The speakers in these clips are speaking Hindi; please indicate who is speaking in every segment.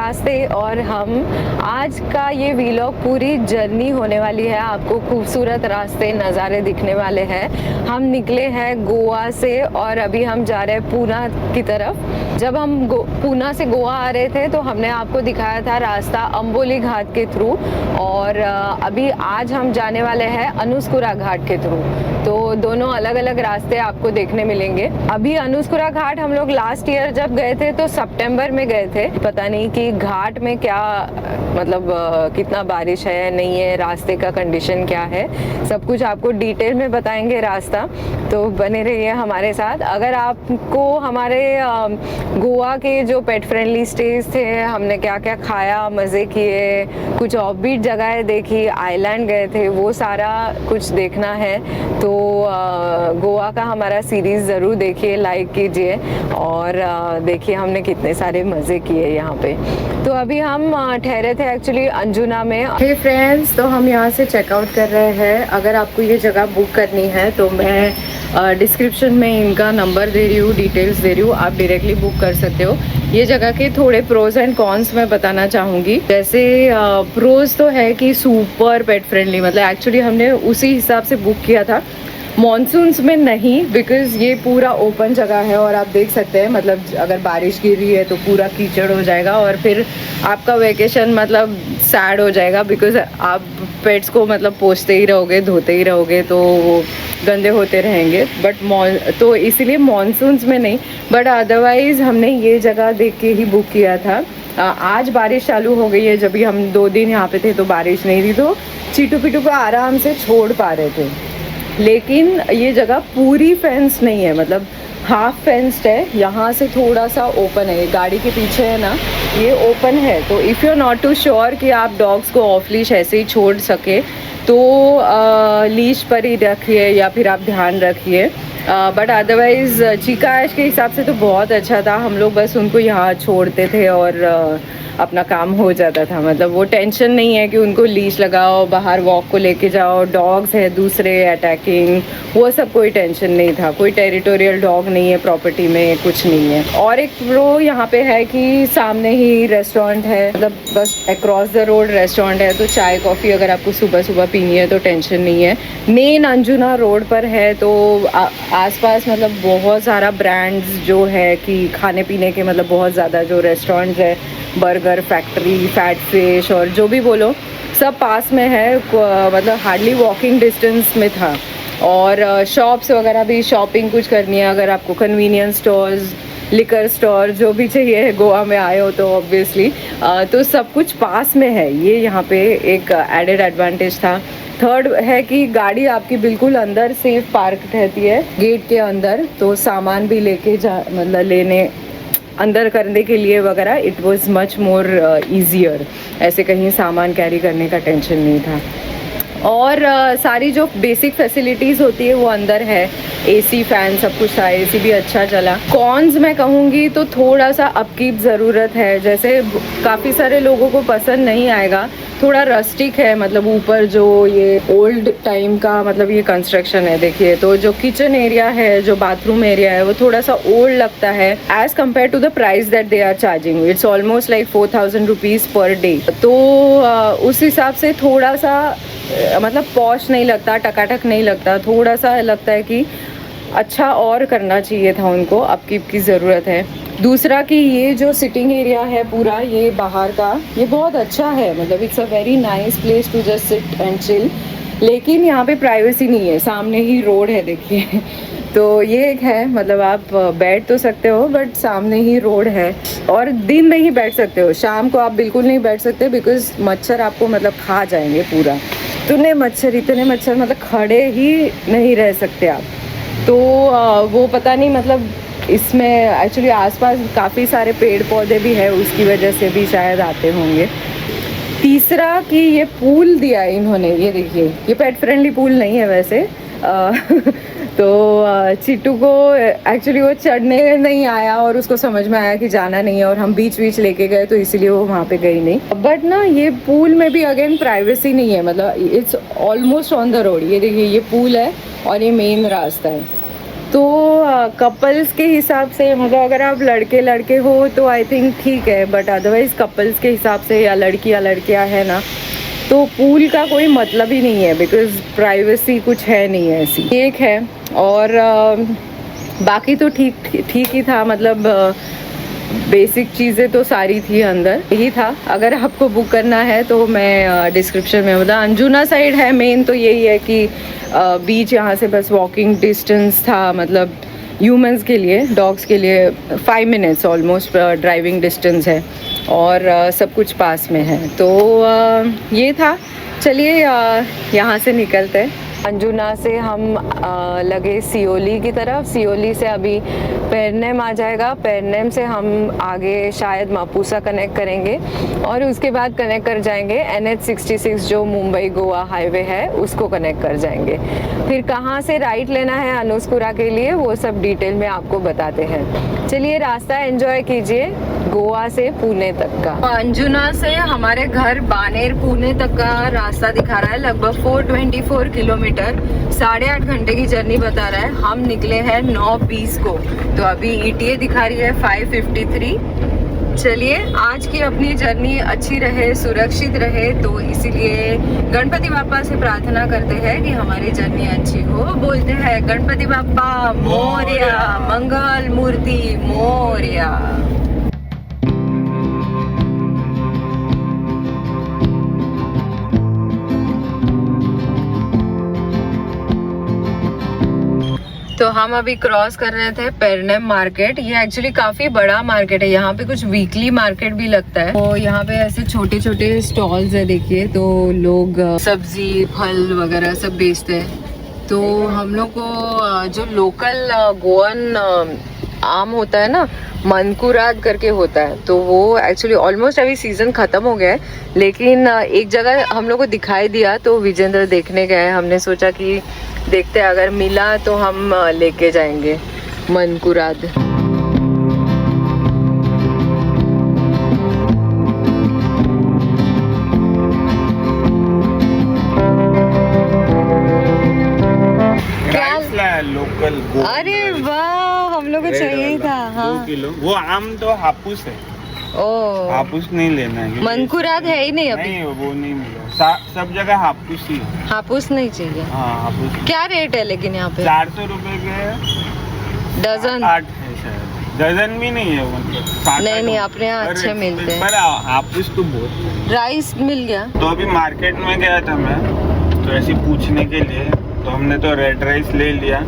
Speaker 1: नमस्ते। और हम आज का ये वीलॉग पूरी जर्नी होने वाली है, आपको खूबसूरत रास्ते नज़ारे दिखने वाले हैं। हम निकले हैं गोवा से और अभी हम जा रहे हैं पूना की तरफ। जब हम पूना से गोवा आ रहे थे तो हमने आपको दिखाया था रास्ता अंबोली घाट के थ्रू, और अभी आज हम जाने वाले हैं अनुस्कुरा घाट के थ्रू। तो दोनों अलग अलग रास्ते आपको देखने मिलेंगे। अभी अनुस्कुरा घाट हम लोग लास्ट ईयर जब गए थे तो सितंबर में गए थे। पता नहीं कि घाट में क्या मतलब कितना बारिश है नहीं है, रास्ते का कंडीशन क्या है, सब कुछ आपको डिटेल में बताएंगे रास्ता। तो बने रहिए हमारे साथ। अगर आपको हमारे गोवा के जो पेट फ्रेंडली स्टेज थे, हमने क्या क्या खाया, मज़े किए, कुछ ऑफबीट जगह देखी, आइलैंड गए थे, वो सारा कुछ देखना है तो गोवा का हमारा सीरीज़ ज़रूर देखिए, लाइक कीजिए और देखिए हमने कितने सारे मज़े किए यहाँ पे। तो अभी हम ठहरे थे एक्चुअली अंजुना में। हे फ्रेंड्स, तो हम यहाँ से चेकआउट कर रहे हैं। अगर आपको ये जगह बुक करनी है तो मैं डिस्क्रिप्शन में इनका नंबर दे रही हूँ, डिटेल्स दे रही हूँ, आप डायरेक्टली बुक कर सकते हो। ये जगह के थोड़े प्रोज एंड कॉन्स मैं बताना चाहूँगी। जैसे प्रोज तो है कि सुपर पेट फ्रेंडली, मतलब एक्चुअली हमने उसी हिसाब से बुक किया था, मॉनसून्स में नहीं, बिकॉज़ ये पूरा ओपन जगह है और आप देख सकते हैं मतलब अगर बारिश गिर रही है तो पूरा कीचड़ हो जाएगा और फिर आपका वेकेशन मतलब सैड हो जाएगा, बिकॉज़ आप पेट्स को मतलब पोंछते ही रहोगे, धोते ही रहोगे तो वो गंदे होते रहेंगे। बट तो इसीलिए मॉनसून्स में नहीं, बट अदरवाइज़ हमने ये जगह देख के ही बुक किया था। आज बारिश चालू हो गई है, जब भी हम 2 दिन यहाँ पे थे तो बारिश नहीं थी, तो चीटू पीटू को आराम से छोड़ पा रहे थे। लेकिन ये जगह पूरी फेंस नहीं है, मतलब हाफ फेंस्ड है, यहाँ से थोड़ा सा ओपन है, गाड़ी के पीछे है ना, ये ओपन है। तो if you are not too sure कि आप डॉग्स को ऑफ लीश ऐसे ही छोड़ सके तो लीश पर ही रखिए या फिर आप ध्यान रखिए। बट अदरवाइज़ चीका ऐश के हिसाब से तो बहुत अच्छा था। हम लोग बस उनको यहाँ छोड़ते थे और अपना काम हो जाता था, मतलब वो टेंशन नहीं है कि उनको लीश लगाओ, बाहर वॉक को लेके जाओ, डॉग्स है दूसरे अटैकिंग, वो सब कोई टेंशन नहीं था। कोई टेरिटोरियल डॉग नहीं है प्रॉपर्टी में, कुछ नहीं है। और एक प्रो यहाँ पे है कि सामने ही रेस्टोरेंट है, मतलब बस अक्रॉस द रोड रेस्टोरेंट है, तो चाय कॉफ़ी अगर आपको सुबह सुबह पीनी है तो टेंशन नहीं है। मेन अंजुना रोड पर है, तो आसपास मतलब बहुत सारा ब्रांड्स जो है कि खाने पीने के, मतलब बहुत ज़्यादा जो रेस्टोरेंट्स है, बर्गर फैक्ट्री, फैट फिश और जो भी बोलो सब पास में है, मतलब हार्डली वॉकिंग डिस्टेंस में था। और शॉप्स वगैरह भी, शॉपिंग कुछ करनी है, अगर आपको कन्वीनियंस स्टोर्स, लिकर स्टोर जो भी चाहिए, गोवा में आए हो तो ऑब्वियसली तो सब कुछ पास में है। ये यहाँ पे एक एडेड एडवांटेज था। थर्ड है कि गाड़ी आपकी बिल्कुल अंदर सेफ पार्क रहती है गेट के अंदर, तो सामान भी लेके मतलब लेने अंदर करने के लिए वगैरह it was much more easier. ऐसे कहीं सामान कैरी करने का टेंशन नहीं था। और सारी जो बेसिक फैसिलिटीज़ होती है वो अंदर है, एसी फैन सब कुछ था, एसी भी अच्छा चला। कॉन्स मैं कहूँगी तो थोड़ा सा अपकीप ज़रूरत है, जैसे काफ़ी सारे लोगों को पसंद नहीं आएगा, थोड़ा रस्टिक है, मतलब ऊपर जो ये ओल्ड टाइम का मतलब ये कंस्ट्रक्शन है, देखिए तो जो किचन एरिया है, जो बाथरूम एरिया है, वो थोड़ा सा ओल्ड लगता है as compared to the price that they are charging. It's almost like 4000 rupees per day. तो उस हिसाब से थोड़ा सा मतलब पॉश नहीं लगता, टकाटक नहीं लगता, थोड़ा सा लगता है कि अच्छा और करना चाहिए था उनको, अपकीप की ज़रूरत है। दूसरा कि ये जो सिटिंग एरिया है पूरा ये बाहर का, ये बहुत अच्छा है, मतलब it's a very nice place to just sit and chill. लेकिन यहाँ पे प्राइवेसी नहीं है, सामने ही रोड है देखिए तो ये एक है, मतलब आप बैठ तो सकते हो बट सामने ही रोड है। और दिन में ही बैठ सकते हो, शाम को आप बिल्कुल नहीं बैठ सकते, बिकॉज मच्छर आपको मतलब खा जाएंगे पूरा। इतने मच्छर मतलब खड़े ही नहीं रह सकते आप। तो वो पता नहीं, मतलब इसमें एक्चुअली आसपास काफ़ी सारे पेड़ पौधे भी है, उसकी वजह से भी शायद आते होंगे। तीसरा कि ये पूल दिया है इन्होंने, ये देखिए, ये पेट फ्रेंडली पूल नहीं है वैसे तो चिट्टू को एक्चुअली वो चढ़ने नहीं आया और उसको समझ में आया कि जाना नहीं है, और हम बीच लेके गए तो इसीलिए वो वहाँ पे गई नहीं। बट ना ये पूल में भी अगेन प्राइवेसी नहीं है, मतलब it's almost on the road. ये देखिए ये पूल है और ये मेन रास्ता है। तो कपल्स के हिसाब से, मतलब अगर आप लड़के लड़के हो तो आई थिंक ठीक है, बट अदरवाइज़ कपल्स के हिसाब से या लड़कियाँ है ना, तो पूल का कोई मतलब ही नहीं है, बिकॉज़ प्राइवेसी कुछ है नहीं है ऐसी एक है। और बाकी तो ठीक ही था, मतलब बेसिक चीज़ें तो सारी थी अंदर, यही था। अगर आपको बुक करना है तो मैं डिस्क्रिप्शन में मतलब अंजुना साइड है। मेन तो यही है कि बीच यहाँ से बस वॉकिंग डिस्टेंस था, मतलब ह्यूमंस के लिए, डॉग्स के लिए 5 मिनट्स ऑलमोस्ट ड्राइविंग डिस्टेंस है, और सब कुछ पास में है। तो ये था। चलिए यहाँ से निकलते हैं। अंजुना से हम लगे सियोली की तरफ। सियोली से अभी पेरनेम आ जाएगा। पेरनेम से हम आगे शायद मापुसा कनेक्ट करेंगे, और उसके बाद कनेक्ट कर जाएंगे NH66 जो मुंबई गोवा हाईवे है, उसको कनेक्ट कर जाएंगे। फिर कहाँ से राइट लेना है अनुस्कुरा के लिए, वो सब डिटेल में आपको बताते हैं। चलिए रास्ता एंजॉय कीजिए गोवा से पुणे तक का। अंजुना से हमारे घर बानेर पुणे तक का रास्ता दिखा रहा है, लगभग 424 किलोमीटर, 8.5 घंटे की जर्नी बता रहा है। हम निकले हैं 9:20 को, तो अभी ETA दिखा रही है 5:53। चलिए आज की अपनी जर्नी अच्छी रहे, सुरक्षित रहे, तो इसीलिए गणपति बाप्पा से प्रार्थना करते हैं कि हमारी जर्नी अच्छी हो। बोलते हैं गणपति बाप्पा मोरया, मंगल मूर्ति मोरया। तो हम अभी क्रॉस कर रहे थे पेरनेम मार्केट। ये एक्चुअली काफी बड़ा मार्केट है, यहाँ पे कुछ वीकली मार्केट भी लगता है। तो यहाँ पे ऐसे छोटे छोटे स्टॉल्स है, देखिए, तो लोग सब्जी फल वगैरह सब बेचते हैं। तो हम लोग को जो लोकल गोवन आम होता है ना, मनकुराद करके होता है, तो वो एक्चुअली ऑलमोस्ट अभी सीजन खत्म हो गया है, लेकिन एक जगह हम लोग को दिखाई दिया, तो विजेंद्र देखने गए। हमने सोचा कि देखते अगर मिला तो हम लेके जाएंगे मनकुराद।
Speaker 2: लोकल।
Speaker 1: अरे वाह, हम लोग को चाहिए ही था। हाँ
Speaker 2: 2 किलो। वो आम तो हापुस है।
Speaker 1: ओ,
Speaker 2: हापुस नहीं लेना है,
Speaker 1: मनकुराद है ही नहीं अभी।
Speaker 2: नहीं, वो नहीं मिला, सब जगह हापुस ही है।
Speaker 1: हापुस नहीं चाहिए।
Speaker 2: हाँ हापुस।
Speaker 1: क्या रेट है लेकिन यहाँ पे?
Speaker 2: 400 रुपए के
Speaker 1: डजन।
Speaker 2: 8 है शायद, डजन भी नहीं है, मतलब
Speaker 1: नहीं अपने यहाँ अच्छे मिलते हैं।
Speaker 2: पर हापुस तो बहुत।
Speaker 1: राइस मिल गया।
Speaker 2: तो अभी मार्केट में गया था मैं, तो ऐसे पूछने के लिए, तो हमने तो रेड राइस ले लिया।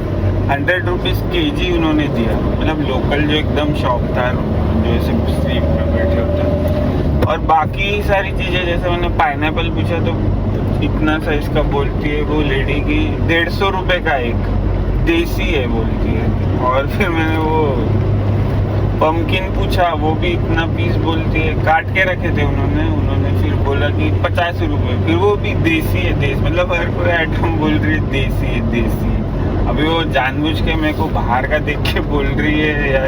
Speaker 2: 100 रुपीज़ kg उन्होंने दिया, मतलब लोकल जो एकदम शॉप था, जो ऐसे स्ट्रीट में बैठे होते हैं। और बाकी सारी चीज़ें, जैसे मैंने पाइनएप्पल पूछा तो इतना साइज का बोलती है वो लेडी की 150 रुपये का एक, देसी है बोलती है। और फिर मैंने वो पम्पकिन पूछा, वो भी इतना पीस बोलती है, काट के रखे थे उन्होंने फिर बोला कि 50 रुपये, फिर वो भी देसी है, मतलब हर कोई आइटम बोल रही है देसी है देसी है। अभी वो जानबूझ के मेरे को बाहर का देख के बोल रही है, या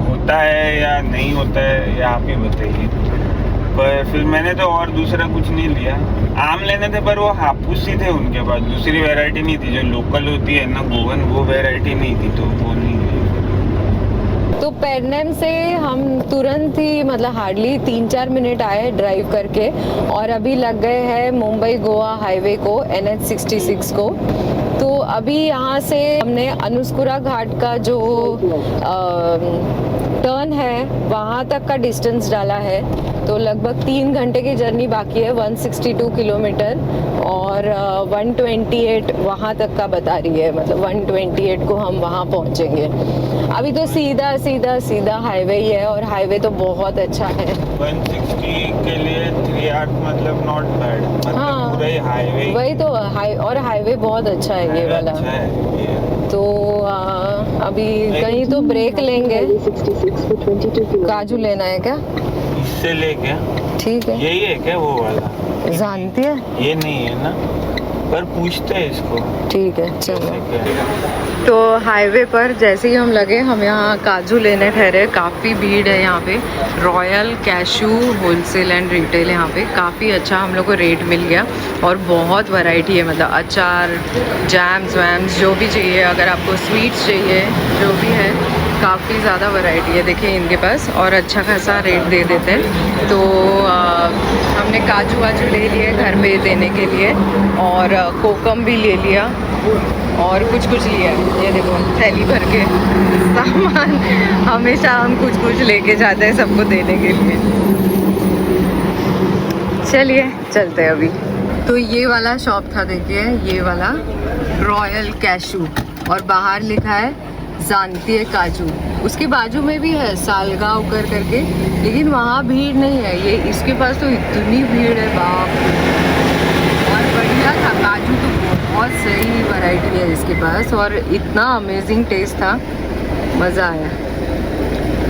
Speaker 2: होता है या नहीं होता है, या आप ही बताइए। पर फिर मैंने तो और दूसरा कुछ नहीं लिया। आम लेने थे, पर वो हापुस ही थे उनके पास, दूसरी वैरायटी नहीं थी जो लोकल होती है ना गोवन, वो वैरायटी नहीं थी, तो वो नहीं ली।
Speaker 1: तो पेरनेम से हम तुरंत ही, मतलब हार्डली 3-4 मिनट आए ड्राइव करके, और अभी लग गए हैं मुंबई गोवा हाईवे को, NH66 को। तो अभी यहाँ से हमने अनुस्कुरा घाट का जो टर्न है वहाँ तक का डिस्टेंस डाला है, तो लगभग 3 घंटे की जर्नी बाकी है, 162 किलोमीटर, और 128 वहाँ तक का बता रही है, मतलब 128 को हम वहाँ पहुँचेंगे। अभी तो सीधा सीधा सीधा हाईवे ही है, और हाईवे तो बहुत अच्छा है।
Speaker 2: 160 के लिए 3 आवर्स, मतलब नॉट बैड, मतलब
Speaker 1: हाँ,
Speaker 2: पूरा ही हाईवे।
Speaker 1: वही तो और हाईवे बहुत अच्छा है ये वाला।
Speaker 2: अच्छा है ये।
Speaker 1: तो अभी कहीं तो ब्रेक लेंगे। काजू लेना है क्या?
Speaker 2: इससे ले क्या?
Speaker 1: ठीक है।
Speaker 2: यही है क्या वो वाला?
Speaker 1: जानती है?
Speaker 2: ये नहीं है ना? पर पूछते हैं इसको।
Speaker 1: ठीक है चलो।
Speaker 2: कैसे क्या है।
Speaker 1: तो हाईवे पर जैसे ही हम लगे, हम यहाँ काजू लेने ठहरे। काफ़ी भीड़ है यहाँ पे। Royal cashew wholesale and retail, यहाँ पे काफ़ी अच्छा हम लोग को रेट मिल गया और बहुत वैरायटी है, मतलब अचार, जैम्स वैम्स जो भी चाहिए, अगर आपको स्वीट्स चाहिए जो भी है, काफ़ी ज़्यादा वैरायटी है देखिए इनके पास, और अच्छा खासा रेट दे देते हैं। तो हमने काजू वाजू ले लिए घर पे देने के लिए, और कोकम भी ले लिया, और कुछ कुछ लिया। ये देखो थैली भर के सामान, हमेशा हम कुछ कुछ लेके जाते हैं सबको देने के लिए। चलिए चलते हैं अभी। तो ये वाला शॉप था देखिए, ये वाला रॉयल कैशू, और बाहर लिखा है जानती है काजू। उसके बाजू में भी है सालगांव करके, लेकिन वहाँ भीड़ नहीं है। ये इसके पास तो इतनी भीड़ है बाप रे। और बढ़िया था काजू, तो बहुत सही वैरायटी है इसके पास, और इतना अमेजिंग टेस्ट था, मज़ा आया।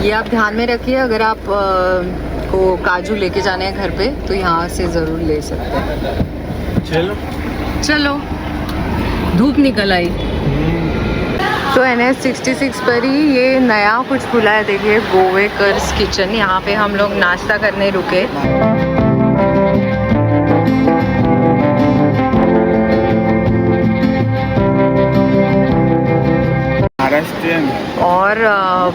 Speaker 1: ये आप ध्यान में रखिए, अगर आप को काजू लेके जाने हैं घर पे तो यहाँ से ज़रूर ले सकते हैं।
Speaker 2: चलो
Speaker 1: चलो, धूप निकल आई। तो NH 66 पर ही ये नया कुछ खुला है देखिए, गोवेकर्स किचन। यहाँ पे हम लोग नाश्ता करने रुके।
Speaker 2: महाराष्ट्रियन,
Speaker 1: और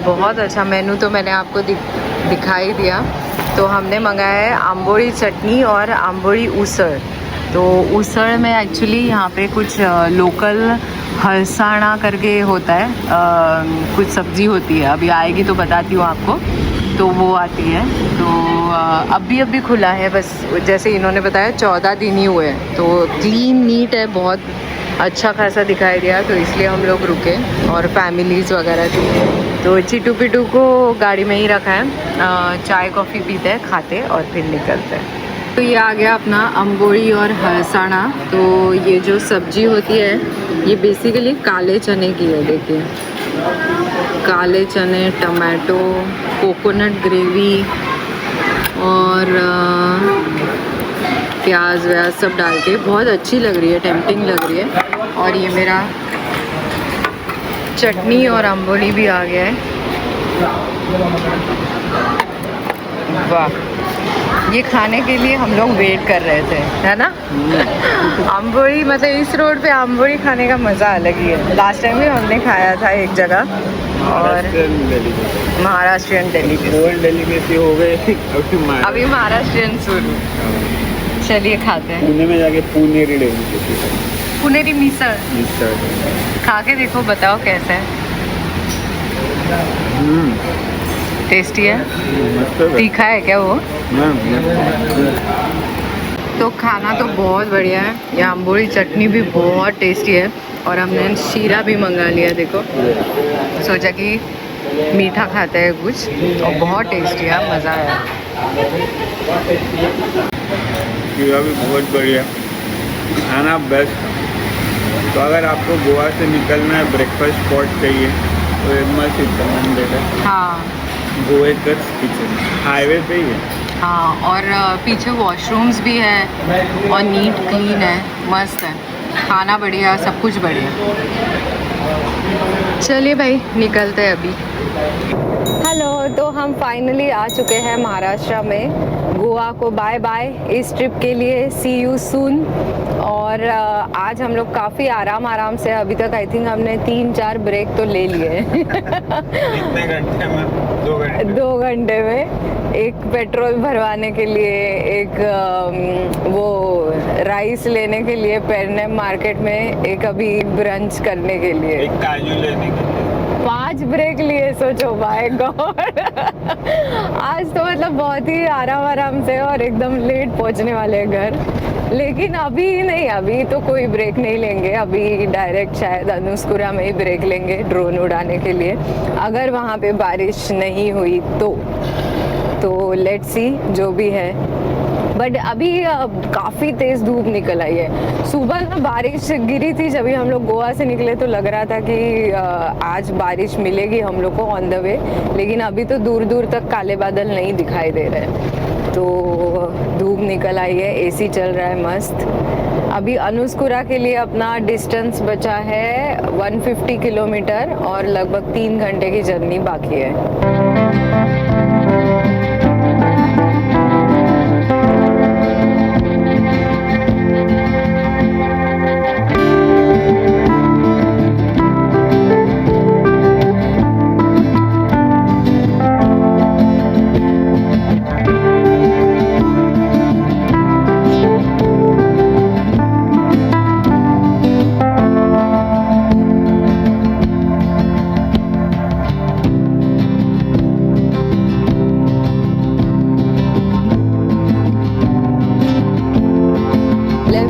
Speaker 1: बहुत अच्छा मेनू तो मैंने आपको दिखाई दिया। तो हमने मंगाया है आंबोड़ी चटनी और आंबोड़ी उसळ। तो उसळ में एक्चुअली यहाँ पे कुछ लोकल हलसाना करके होता है, कुछ सब्जी होती है, अभी आएगी तो बताती हूँ आपको। तो वो आती है। तो अभी खुला है, बस जैसे इन्होंने बताया 14 दिन ही हुए हैं। तो क्लीन नीट है, बहुत अच्छा खासा दिखाई दिया, तो इसलिए हम लोग रुके, और फैमिलीज़ वगैरह थी। तो चिटू पिटू को गाड़ी में ही रखा है, चाय कॉफ़ी पीते हैं, खाते और फिर निकलते हैं। तो ये आ गया अपना अम्बोड़ी और हलसाना। तो ये जो सब्जी होती है, ये बेसिकली काले चने की है देखिए, काले चने, टमाटो, कोकोनट ग्रेवी और प्याज व्याज सब डाल के बहुत अच्छी लग रही है, टेम्पटिंग लग रही है। और ये मेरा चटनी और अम्बोड़ी भी आ गया है। वाह, ये खाने के लिए हम लोग वेट कर रहे थे, है ना। अम्बोड़ी, मतलब इस रोड पे अम्बोड़ी खाने का मज़ा अलग ही है। लास्ट टाइम भी हमने खाया था एक जगह, और महाराष्ट्रियन
Speaker 2: डेलीकेसी हो गए।
Speaker 1: अभी महाराष्ट्रियन शुरू। चलिए खाते हैं।
Speaker 2: पुणे में जाके पुनेरी डेलीकेसी,
Speaker 1: पुनेरी मिसळ खा के देखो, बताओ कैसा है। टेस्टी है, तीखा है क्या वो? तो खाना तो बहुत बढ़िया है। ये अम्बोड़ी चटनी भी बहुत टेस्टी है, और हमने शीरा भी मंगा लिया देखो, सोचा कि मीठा खाते हैं कुछ, और बहुत टेस्टी है, मज़ा आया।
Speaker 2: शीरा भी बहुत बढ़िया, खाना बेस्ट। तो अगर आपको गोवा से निकलना है, ब्रेकफास्ट स्पॉट चाहिए, तो एक मस्त रिकमेंडेड है।
Speaker 1: हाँ,
Speaker 2: गोवेकर्स किचन, हाईवे पे ही है।
Speaker 1: हाँ, और पीछे वॉशरूम्स भी है, और नीट क्लीन है, मस्त है, खाना बढ़िया, सब कुछ बढ़िया। चलिए भाई, निकलते हैं अभी। हेलो, तो हम फाइनली आ चुके हैं महाराष्ट्र में। गोवा को बाय बाय इस ट्रिप के लिए, सी यू सून। और आज हम लोग काफ़ी आराम से, अभी तक आई थिंक हमने 3-4 ब्रेक तो ले लिए।
Speaker 2: कितने घंटे में? 2 घंटे। 2
Speaker 1: घंटे में, एक पेट्रोल भरवाने के लिए, एक वो राइस लेने के लिए पेरने मार्केट में, एक अभी ब्रंच करने के लिए,
Speaker 2: एक काजू लेने के लिए
Speaker 1: 5 ब्रेक लिए। सोचो, बाय गॉड। आज तो मतलब बहुत ही आराम से और एकदम लेट पहुंचने वाले हैं घर। लेकिन अभी नहीं, अभी तो कोई ब्रेक नहीं लेंगे। अभी डायरेक्ट शायद अनुस्कुरा में ही ब्रेक लेंगे ड्रोन उड़ाने के लिए, अगर वहाँ पे बारिश नहीं हुई तो लेट्स सी जो भी है। बट अभी काफ़ी तेज़ धूप निकल आई है। सुबह ना बारिश गिरी थी, जब हम लोग गोवा से निकले तो लग रहा था कि आज बारिश मिलेगी हम लोग को ऑन द वे, लेकिन अभी तो दूर दूर तक काले बादल नहीं दिखाई दे रहे। तो धूप निकल आई है, एसी चल रहा है मस्त। अभी अनुस्कुरा के लिए अपना डिस्टेंस बचा है 150 किलोमीटर और लगभग 3 घंटे की जर्नी बाकी है।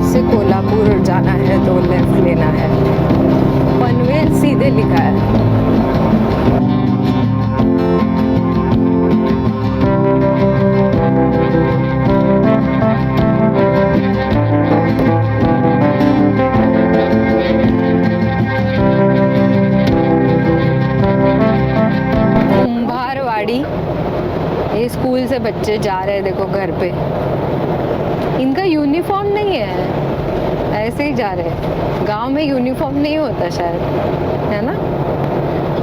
Speaker 1: से कोल्हापुर जाना है तो लेफ्ट लेना है। पनवेल सीधे लिखा है। कुंभारवाड़ी, ये स्कूल से बच्चे जा रहे हैं, देखो घर पे। इनका यूनिफॉर्म नहीं है, ऐसे ही जा रहे हैं। गांव में यूनिफॉर्म नहीं होता शायद, है ना।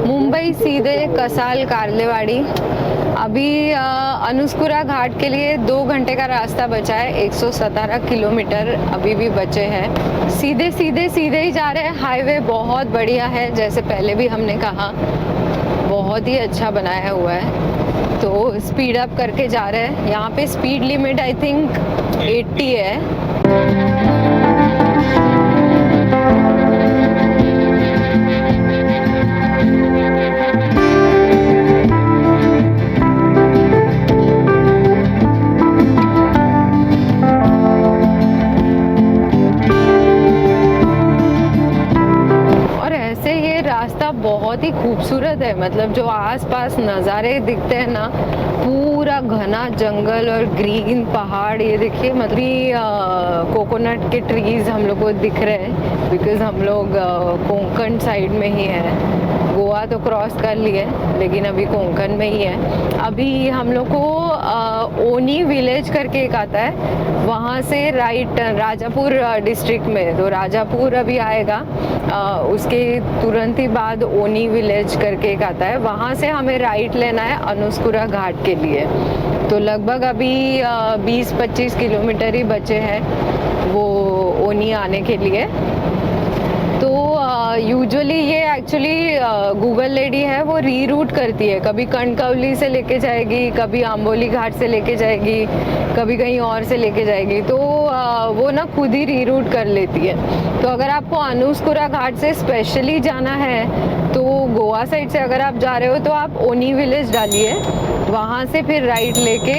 Speaker 1: मुंबई सीधे कसाल कार्लेवाड़ी। अभी अनुस्कुरा घाट के लिए 2 घंटे का रास्ता बचा है। 117 किलोमीटर अभी भी बचे हैं। सीधे सीधे सीधे ही जा रहे हैं। हाईवे बहुत बढ़िया है, जैसे पहले भी हमने कहा, बहुत ही अच्छा बनाया हुआ है। तो स्पीड अप करके जा रहे हैं। यहाँ पे स्पीड लिमिट आई थिंक 80 है। रास्ता बहुत ही खूबसूरत है, मतलब जो आसपास नज़ारे दिखते हैं ना, पूरा घना जंगल और ग्रीन पहाड़। ये देखिए, मतलब कोकोनट के ट्रीज हम लोग को दिख रहे हैं, बिकॉज हम लोग कोंकण साइड में ही है। गोवा तो क्रॉस कर लिए, लेकिन अभी कोंकण में ही है। अभी हम लोग को ओनी विलेज करके एक आता है, वहाँ से राइट राजापुर डिस्ट्रिक्ट में, तो राजापुर अभी आएगा। उसके तुरंत ही बाद ओनी विलेज करके एक आता है, वहाँ से हमें राइट लेना है अनुस्कुरा घाट के लिए। तो लगभग अभी 20-25 किलोमीटर ही बचे हैं वो ओनी आने के लिए। तो यूजुअली ये एक्चुअली गूगल लेडी है, वो रीरूट करती है, कभी कणकवली से लेके जाएगी, कभी आंबोली घाट से लेके जाएगी, कभी कहीं और से लेके जाएगी। तो वो ना खुद ही रीरूट कर लेती है। तो अगर आपको अनुस्कुरा घाट से स्पेशली जाना है, तो गोवा साइड से अगर आप जा रहे हो तो आप ओनी विलेज डालिए, वहाँ से फिर राइट लेके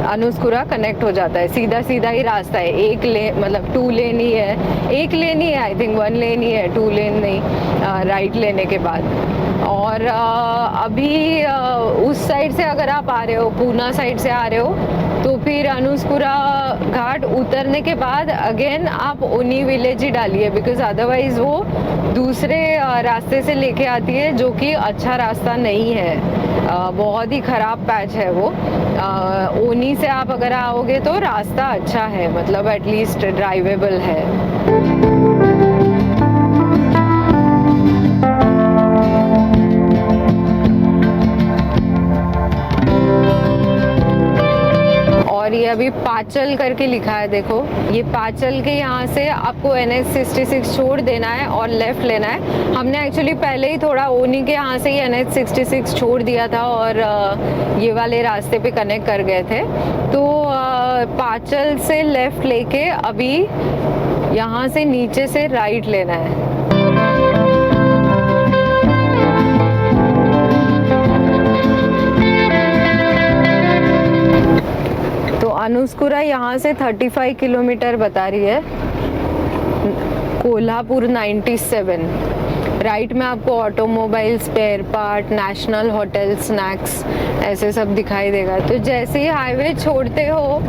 Speaker 1: अनुस्कुरा कनेक्ट हो जाता है। सीधा सीधा ही रास्ता है, एक लेन, मतलब 2 लेन ही है। 1 लेन ही है आई थिंक, 1 लेन ही है, 2 लेन नहीं, राइट लेने के बाद। और अभी उस साइड से अगर आप आ रहे हो, पूना साइड से आ रहे हो, तो फिर अनुस्कुरा घाट उतरने के बाद अगेन आप ओनी विलेज ही डालिए, बिकॉज अदरवाइज वो दूसरे रास्ते से लेके आती है, जो कि अच्छा रास्ता नहीं है, बहुत ही ख़राब पैच है वो। ओनी से आप अगर आओगे तो रास्ता अच्छा है, मतलब एटलीस्ट ड्राइवेबल है। और ये अभी पाचल करके लिखा है, देखो ये पाचल के यहाँ से आपको NH66 छोड़ देना है और लेफ्ट लेना है। हमने एक्चुअली पहले ही थोड़ा ओनी के यहाँ से ही NH66 छोड़ दिया था और ये वाले रास्ते पे कनेक्ट कर गए थे। तो पाचल से लेफ्ट लेके अभी यहाँ से नीचे से राइट लेना है। तो अनुस्कुरा यहाँ से 35 किलोमीटर बता रही है, कोल्हापुर 97। राइट में आपको automobile, spare part, national hotel, snacks, ऐसे सब दिखाई देगा। तो जैसे ही हाईवे छोड़ते हो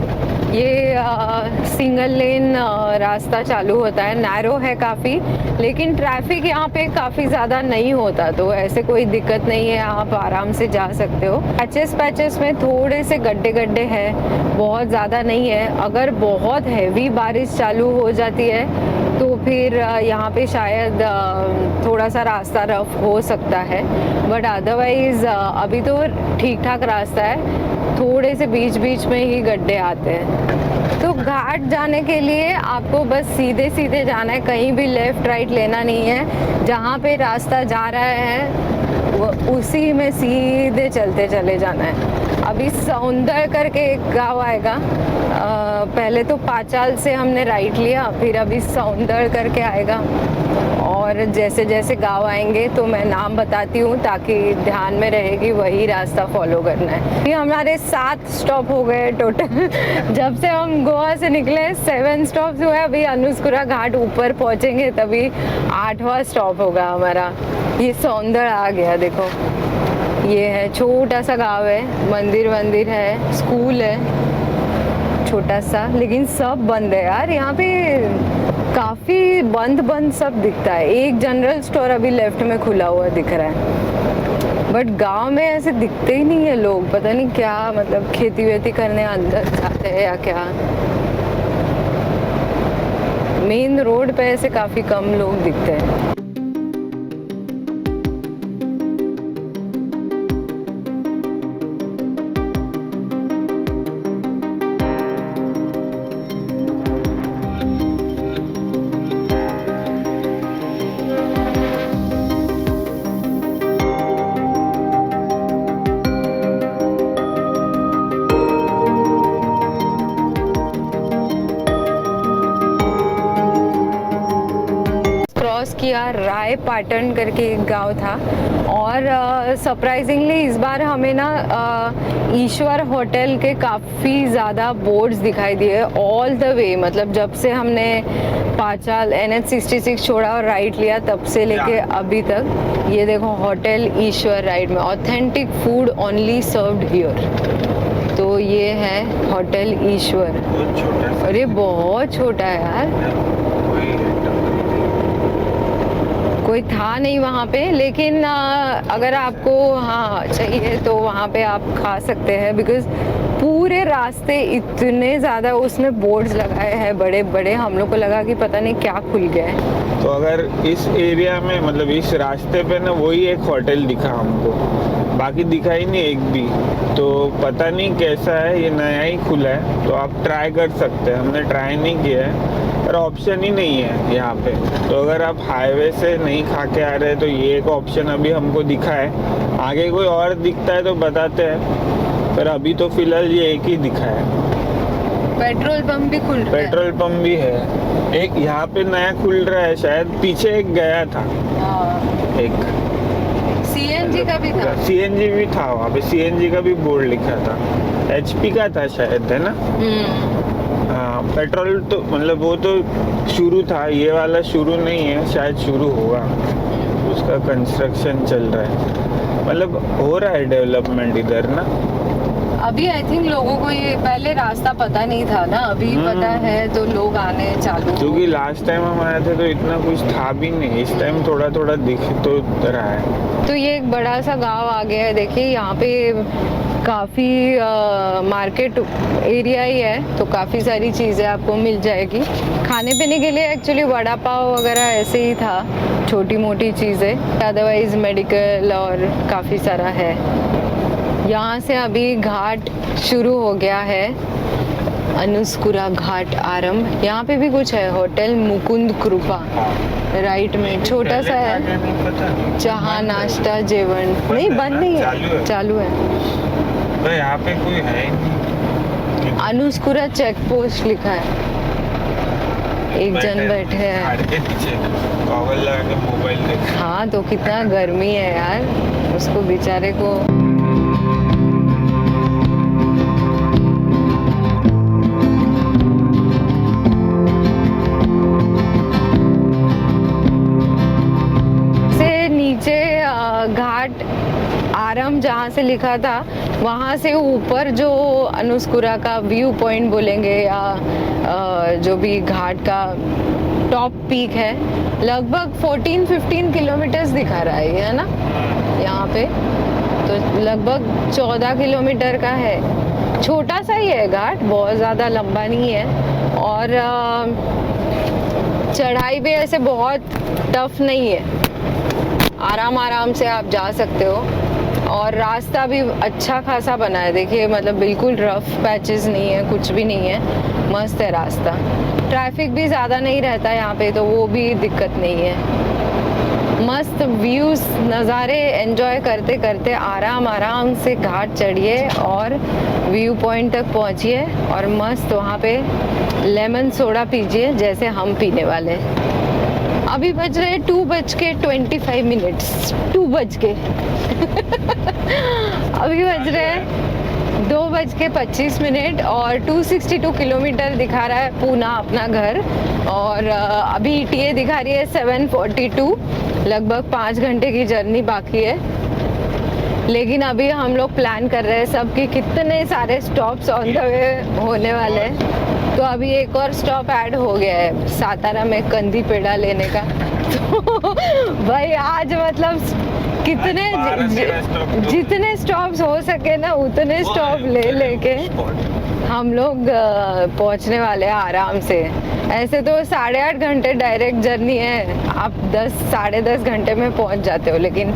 Speaker 1: ये सिंगल लेन रास्ता चालू होता है, नैरो है काफ़ी, लेकिन ट्रैफिक यहाँ पे काफ़ी ज़्यादा नहीं होता, तो ऐसे कोई दिक्कत नहीं है, आप आराम से जा सकते हो। पैचेस में थोड़े से गड्ढे हैं, बहुत ज़्यादा नहीं है। अगर बहुत हैवी बारिश चालू हो जाती है तो फिर यहाँ पे शायद थोड़ा सा रास्ता रफ हो सकता है, बट अदरवाइज़ अभी तो ठीक ठाक रास्ता है, थोड़े से बीच में ही गड्ढे आते हैं। तो घाट जाने के लिए आपको बस सीधे जाना है, कहीं भी लेफ़्ट राइट लेना नहीं है। जहाँ पे रास्ता जा रहा है उसी में सीधे चलते चले जाना है। अभी सौंदर करके एक गांव आएगा, पहले तो पाचाल से हमने राइट लिया, फिर अभी सौंदर करके आएगा, और जैसे जैसे गांव आएंगे तो मैं नाम बताती हूँ ताकि ध्यान में रहे कि वही रास्ता फॉलो करना है। ये हमारे 7 स्टॉप हो गए टोटल जब से हम गोवा से निकले 7 स्टॉप्स हुए। अभी अनुस्कुरा घाट ऊपर पहुँचेंगे तभी 8वां स्टॉप होगा हमारा। ये सौंदर आ गया, देखो ये है, छोटा सा गांव है, मंदिर है, स्कूल है छोटा सा, लेकिन सब बंद है यार यहाँ पे, काफ़ी बंद सब दिखता है। एक जनरल स्टोर अभी लेफ्ट में खुला हुआ दिख रहा है, बट गांव में ऐसे दिखते ही नहीं है लोग, पता नहीं क्या, मतलब खेती वेती करने अंदर जाते हैं या क्या। मेन रोड पे ऐसे काफ़ी कम लोग दिखते हैं। किया राय पाटन करके एक गांव था, और सरप्राइजिंगली इस बार हमें ना ईश्वर होटल के काफ़ी ज़्यादा बोर्ड्स दिखाई दिए ऑल द वे, मतलब जब से हमने पाचाल NH66 छोड़ा और राइट लिया तब से लेके अभी तक। ये देखो होटल ईश्वर राइट में, authentic food only served here. तो ये है होटल ईश्वर, अरे बहुत छोटा है यार, कोई था नहीं वहाँ पे, लेकिन अगर आपको हाँ चाहिए तो वहाँ पे आप खा सकते हैं, बिकॉज़ पूरे रास्ते इतने ज़्यादा उसमें बोर्ड्स लगाए हैं बड़े बड़े, हम लोग को लगा कि पता नहीं क्या खुल गया है।
Speaker 2: तो अगर इस एरिया में, मतलब इस रास्ते पे ना वही एक होटल दिखा हमको, बाकी दिखा ही नहीं एक भी, तो पता नहीं कैसा है, ये नया ही खुला है, तो आप ट्राई कर सकते हैं। हमने ट्राई नहीं किया है पर ऑप्शन ही नहीं है यहाँ पे, तो अगर आप हाईवे से नहीं खा के आ रहे तो ये एक ऑप्शन अभी हमको दिखा है, आगे कोई और दिखता है तो बताते हैं, पर अभी तो फिलहाल ये एक ही दिखा है।
Speaker 1: पेट्रोल पंप भी खुल रहा है,
Speaker 2: पेट्रोल पंप भी है, एक यहाँ पे नया खुल रहा है, शायद पीछे एक गया था, एक
Speaker 1: CNG का भी था,
Speaker 2: CNG भी था वहाँ पे, CNG का भी बोर्ड लिखा था, HP का था शायद, है ना। हाँ, पेट्रोल तो मतलब वो तो शुरू था, ये वाला शुरू नहीं है, शायद शुरू होगा, उसका कंस्ट्रक्शन चल रहा है, मतलब हो रहा है डेवलपमेंट इधर ना।
Speaker 1: अभी आई थिंक लोगों को ये पहले रास्ता पता नहीं था ना, अभी पता है तो लोग आने चालू, क्योंकि
Speaker 2: लास्ट टाइम हम आए थे तो इतना कुछ था भी नहीं, इस टाइम थोड़ा थोड़ा दिख तो रहा है।
Speaker 1: तो ये एक बड़ा सा गांव आ गया है, देखिए यहाँ पे काफ़ी मार्केट एरिया ही है, तो काफ़ी सारी चीज़ें आपको मिल जाएगी खाने पीने के लिए। एक्चुअली वड़ा पाव वगैरह ऐसे ही था, छोटी मोटी चीज़ें, अदरवाइज मेडिकल और काफ़ी सारा है। यहाँ से अभी घाट शुरू हो गया है, अनुस्कुरा घाट आरंभ। यहाँ पे भी कुछ है, होटल मुकुंद कृपा राइट में, छोटा सा है, जहाँ नाश्ता जेवण नहीं, बंद नहीं है, चालू है।
Speaker 2: तो यहाँ पे कोई है नहीं।
Speaker 1: अनुस्कुरा चेक पोस्ट लिखा है, एक जन बैठे हैं,
Speaker 2: गॉगल लगा के मोबाइल देख।
Speaker 1: हाँ तो कितना गर्मी है यार, उसको बेचारे को। घाट आरंभ जहाँ से लिखा था वहाँ से ऊपर जो अनुस्कुरा का व्यू पॉइंट बोलेंगे या जो भी घाट का टॉप पीक है, लगभग 14-15 किलोमीटर्स दिखा रहा है, है ना, यहाँ पे तो लगभग 14 किलोमीटर का है। छोटा सा ही है घाट, बहुत ज़्यादा लंबा नहीं है, और चढ़ाई भी ऐसे बहुत टफ नहीं है, आराम आराम से आप जा सकते हो। और रास्ता भी अच्छा खासा बना है, देखिए, मतलब बिल्कुल रफ पैचेस नहीं है, कुछ भी नहीं है, मस्त है रास्ता। ट्रैफिक भी ज़्यादा नहीं रहता यहाँ पे, तो वो भी दिक्कत नहीं है। मस्त व्यूज़, नज़ारे एंजॉय करते करते आराम आराम से घाट चढ़िए और व्यू पॉइंट तक पहुँचिए, और मस्त वहाँ पे लेमन सोडा पीजिए जैसे हम पीने वाले। अभी बज रहे 2:25 2 बज के अभी बज रहे हैं 2:25 और 262 किलोमीटर दिखा रहा है पूना अपना घर, और अभी ETA दिखा रही है 7:42, लगभग 5 घंटे की जर्नी बाकी है। लेकिन अभी हम लोग प्लान कर रहे हैं सब कि कितने सारे स्टॉप्स ऑन द वे होने वाले हैं। तो अभी एक और स्टॉप ऐड हो गया है सातारा में कंदी पेड़ा लेने का। तो भाई आज मतलब कितने जितने स्टॉप्स हो सके ना उतने स्टॉप ले लेके हम लोग पहुंचने वाले हैं आराम से। ऐसे तो 8.5 घंटे डायरेक्ट जर्नी है, आप 10-10.5 घंटे में पहुंच जाते हो, लेकिन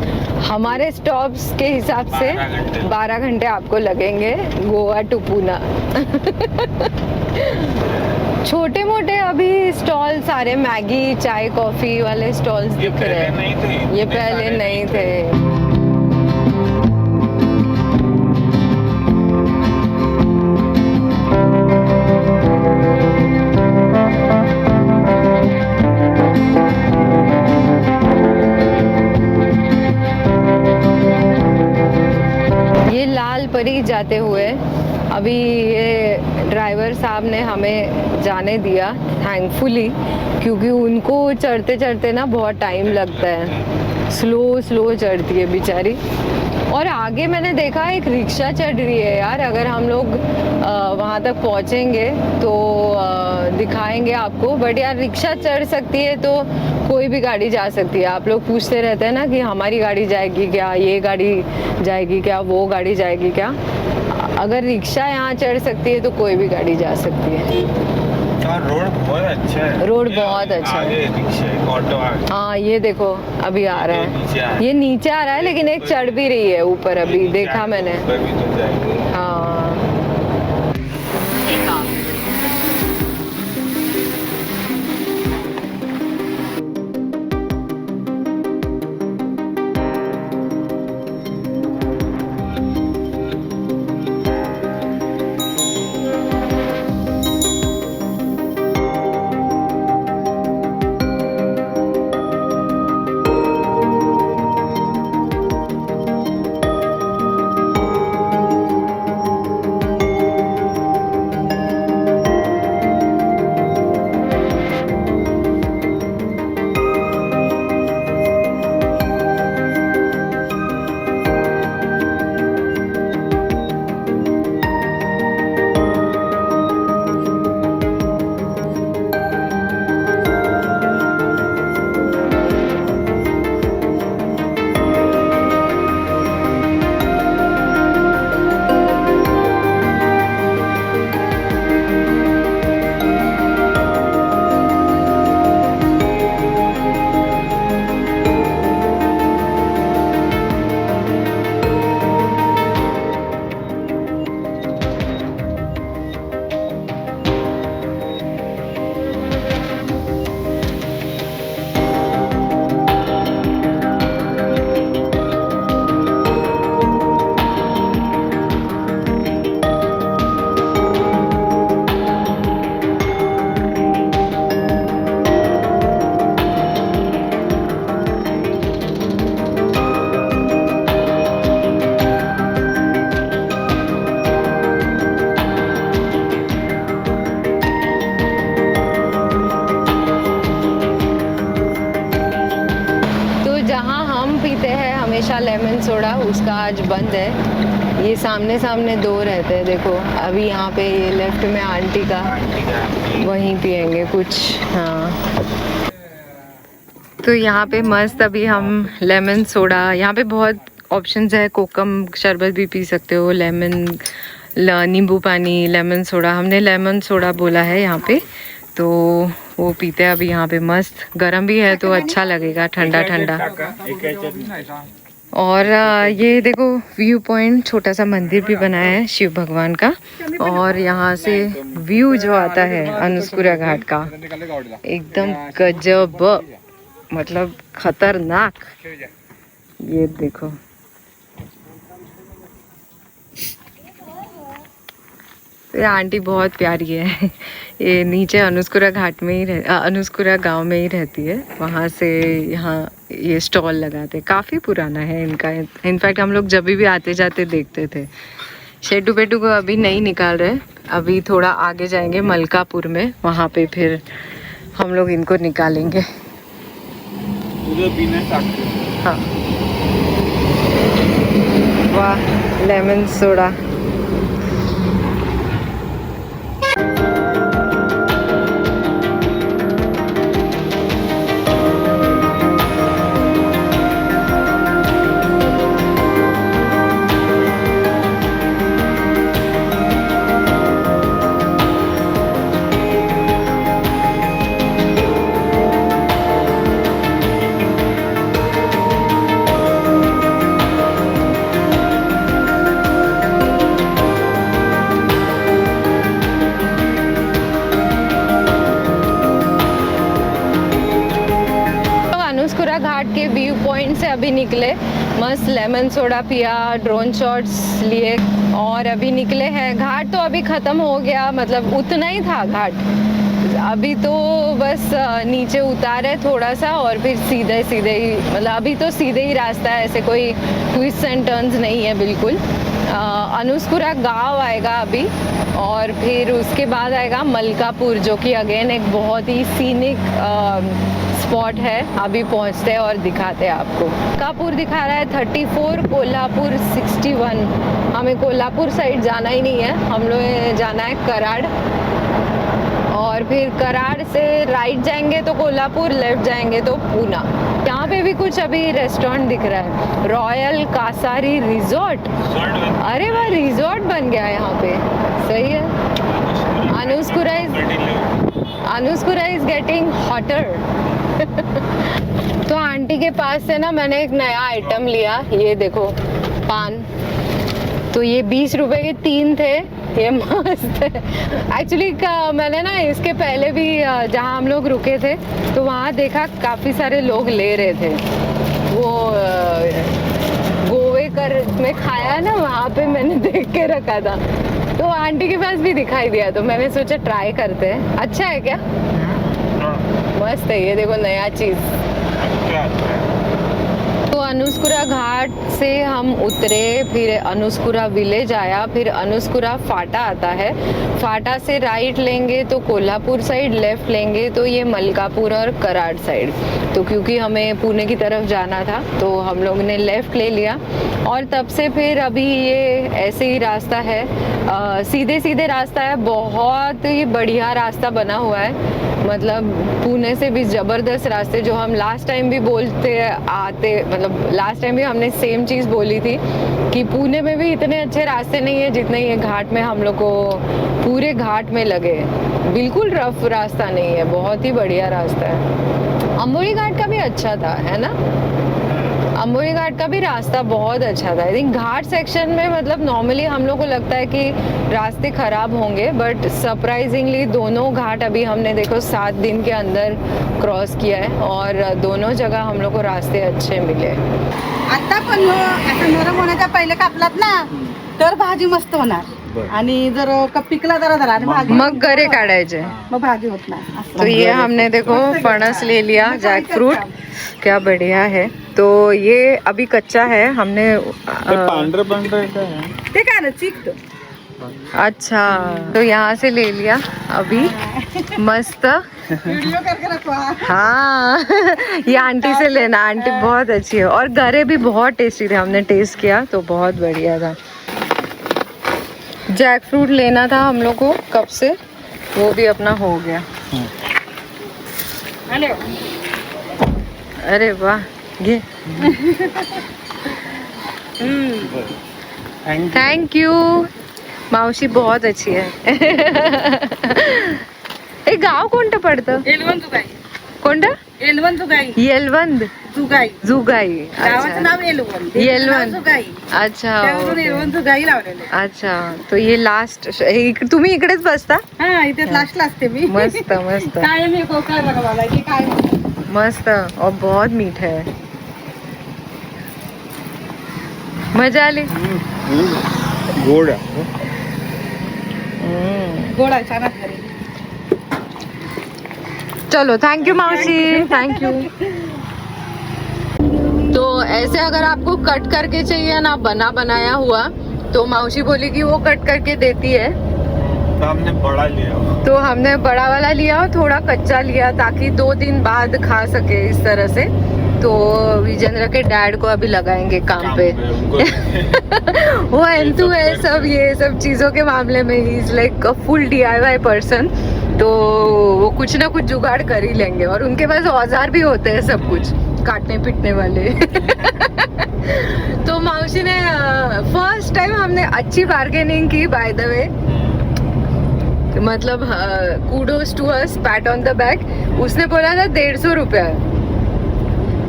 Speaker 1: हमारे स्टॉप्स के हिसाब से 12 घंटे आपको लगेंगे गोवा टू पूना। छोटे मोटे अभी स्टॉल सारे मैगी चाय कॉफी वाले स्टॉल्स दिख रहे हैं, ये पहले नहीं थे। ये लाल परी जाते हुए अभी ये ड्राइवर साहब ने हमें जाने दिया थैंकफुली, क्योंकि उनको चढ़ते चढ़ते ना बहुत टाइम लगता है, स्लो चढ़ती है बेचारी। और आगे मैंने देखा एक रिक्शा चढ़ रही है यार, अगर हम लोग वहाँ तक पहुँचेंगे तो दिखाएंगे आपको। बट यार रिक्शा चढ़ सकती है तो कोई भी गाड़ी जा सकती है। आप लोग पूछते रहते हैं ना कि हमारी गाड़ी जाएगी क्या, ये गाड़ी जाएगी क्या, वो गाड़ी जाएगी क्या। अगर रिक्शा यहाँ चढ़ सकती है तो कोई भी गाड़ी जा सकती है।
Speaker 2: और रोड बहुत अच्छा है,
Speaker 1: रोड बहुत अच्छा है।
Speaker 2: रिक्शा ऑटो
Speaker 1: हाँ ये देखो अभी आ रहा है, ये नीचे आ रहा है, लेकिन एक चढ़ भी रही है ऊपर, अभी देखा मैंने। हाँ हमेशा लेमन सोडा, उसका आज बंद है। ये सामने सामने दो रहते हैं, देखो अभी यहाँ पे ये लेफ्ट में आंटी का, वहीं पियेंगे कुछ। हाँ, तो यहाँ पे मस्त अभी हम लेमन सोडा, यहाँ पे बहुत ऑप्शंस है, कोकम शरबत भी पी सकते हो, लेमन नींबू पानी, लेमन सोडा। हमने लेमन सोडा बोला है यहाँ पे, तो वो पीते हैं अभी यहाँ पे। मस्त गरम भी है तो अच्छा लगेगा, ठंडा ठंडा। और ये देखो व्यू पॉइंट, छोटा सा मंदिर भी बनाया है शिव भगवान का। और यहाँ से व्यू जो आता है अनुस्कुरा घाट का, एकदम गजब, मतलब खतरनाक। ये देखो, ये आंटी बहुत प्यारी है। ये नीचे अनुस्कुरा घाट में ही अनुस्कुरा गांव में ही रहती है। वहाँ से यहाँ ये स्टॉल लगाते, काफ़ी पुराना है इनका। इनफैक्ट हम लोग जब भी आते जाते देखते थे। शेटू पेटू को अभी नहीं निकाल रहे, अभी थोड़ा आगे जाएंगे मलकापुर में, वहाँ पे फिर हम लोग इनको निकालेंगे। हाँ, वाह, लेमन सोडा। घाट के व्यू पॉइंट से अभी निकले, मस्त लेमन सोडा पिया, ड्रोन शॉट्स लिए और अभी निकले हैं। घाट तो अभी ख़त्म हो गया, मतलब उतना ही था घाट। अभी तो बस नीचे उतारे थोड़ा सा और फिर सीधे सीधे ही, मतलब अभी तो सीधे ही रास्ता है, ऐसे कोई ट्विस्ट एंड टर्न्स नहीं है बिल्कुल। अनुस्कुरा गांव आएगा अभी और फिर उसके बाद आएगा मलकापुर, जो कि अगेन एक बहुत ही सीनिक स्पॉट है। अभी पहुंचते हैं और दिखाते हैं आपको। मलकापुर दिखा रहा है 34, कोल्हापुर 61। हमें कोल्हापुर साइड जाना ही नहीं है, हम लोग जाना है कराड़, और फिर कराड़ से राइट जाएंगे तो कोल्हापुर, लेफ्ट जाएंगे तो पूना। यहाँ पे भी कुछ अभी रेस्टोरेंट दिख रहा है, रॉयल कासारी रिजॉर्ट। अरे वाह, रिजॉर्ट बन गया है यहाँ पे, सही है। अनुस्कुरा इज गेटिंग हॉटर। तो आंटी के पास से ना मैंने एक नया आइटम लिया, ये देखो पान। तो ये 20 रुपए के 3 थे, ये मस्त है। एक्चुअली मैंने ना इसके पहले भी जहाँ हम लोग रुके थे तो वहाँ देखा काफ़ी सारे लोग ले रहे थे। वो गोवे कर में खाया ना, वहाँ पे मैंने देख के रखा था, तो आंटी के पास भी दिखाई दिया, तो मैंने सोचा ट्राई करते हैं। अच्छा है क्या? मस्त है, ये देखो नया चीज़। तो अनुस्कुरा घाट से हम उतरे, फिर अनुस्कुरा विलेज आया, फिर अनुस्कुरा फाटा आता है। फाटा से राइट लेंगे तो कोल्हापुर साइड, लेफ्ट लेंगे तो ये मलकापुर और कराड़ साइड। तो क्योंकि हमें पुणे की तरफ जाना था तो हम लोग ने लेफ्ट ले लिया, और तब से फिर अभी ये ऐसे ही रास्ता है, सीधे सीधे रास्ता है, बहुत ही बढ़िया रास्ता बना हुआ है। मतलब पुणे से भी ज़बरदस्त रास्ते, जो हम लास्ट टाइम भी बोलते आते, मतलब लास्ट टाइम भी हमने सेम चीज़ बोली थी कि पुणे में भी इतने अच्छे रास्ते नहीं है जितने ये घाट में हम लोग को पूरे घाट में लगे। बिल्कुल रफ रास्ता नहीं है, बहुत ही बढ़िया रास्ता है। अंबोली घाट का भी अच्छा था, है ना? अंबोली घाट का भी रास्ता बहुत अच्छा था। आई थिंक घाट सेक्शन में, मतलब नॉर्मली हम लोग को लगता है कि रास्ते ख़राब होंगे, बट सरप्राइजिंगली दोनों घाट अभी हमने देखो 7 दिन के अंदर क्रॉस किया है, और दोनों जगह हम लोग को रास्ते अच्छे मिले।
Speaker 3: आता पण आता नरम होण्याच्या पहिले कापलात ना तर भाजी मस्त होणार, आणि जर पिकला जरा जरा आणि भाजी
Speaker 1: मग गरे काढायचे,
Speaker 3: मग भाजी होत नाही असं।
Speaker 1: तो ये हमने देखो फणस ले लिया, जैक फ्रूट, क्या बढ़िया है। तो ये अभी कच्चा है, हमने
Speaker 3: ते काय ना चिकट।
Speaker 1: अच्छा, तो यहाँ से ले लिया अभी, मस्त
Speaker 3: वीडियो करके रखवा।
Speaker 1: हाँ ये आंटी से लेना, आंटी बहुत अच्छी है और गरे भी बहुत टेस्टी थे, हमने टेस्ट किया तो बहुत बढ़िया था। जैक फ्रूट लेना था हम लोग को कब से, वो भी अपना हो गया। अरे वाह ये थैंक यू, मावशी बहुत अच्छी है। हे गाव कोणतं पडतं?
Speaker 3: येलवंद जुगाई.
Speaker 1: कोणतं?
Speaker 3: येलवंद जुगाई.
Speaker 1: येलवंद
Speaker 3: जुगाई.
Speaker 1: जुगाई.
Speaker 3: गावाचं
Speaker 1: अच्छा
Speaker 3: नाव येलवंद.
Speaker 1: येलवंद.
Speaker 3: जुगाई.
Speaker 1: अच्छा
Speaker 3: त्यावरून
Speaker 1: ओके.
Speaker 3: येलवंद जुगाई लावलेले.
Speaker 1: अच्छा तो ये लास्ट तुम्ही इकडेच बसता?
Speaker 3: हा इथे लास्टला असते मी.
Speaker 1: मस्त मस्त
Speaker 3: काय मी कोकण बघायला की काय
Speaker 1: मस्त और बहुत मीठा है, मजा आली.
Speaker 2: गोड आहे.
Speaker 3: गोड आहे छान आहे.
Speaker 1: चलो थैंक यू मावशी, थैंक यू. तो ऐसे अगर आपको कट करके चाहिए ना बना बनाया हुआ, तो मावशी बोली कि वो कट करके देती है,
Speaker 2: तो हमने बड़ा लिया।
Speaker 1: तो हमने बड़ा वाला लिया और थोड़ा कच्चा लिया ताकि 2 दिन बाद खा सके इस तरह से. तो विजेंद्र के डैड को अभी लगाएंगे काम पे. वो एंथु है सब ये सब चीजों के मामले में, he is like a full DIY person. तो वो कुछ ना कुछ जुगाड़ कर ही लेंगे और उनके पास औजार भी होते हैं सब कुछ काटने पीटने वाले. तो मावशी ने फर्स्ट टाइम हमने अच्छी बार्गेनिंग की बाय द वे, मतलब kudos to us, pat on the back. उसने बोला था 150 रुपया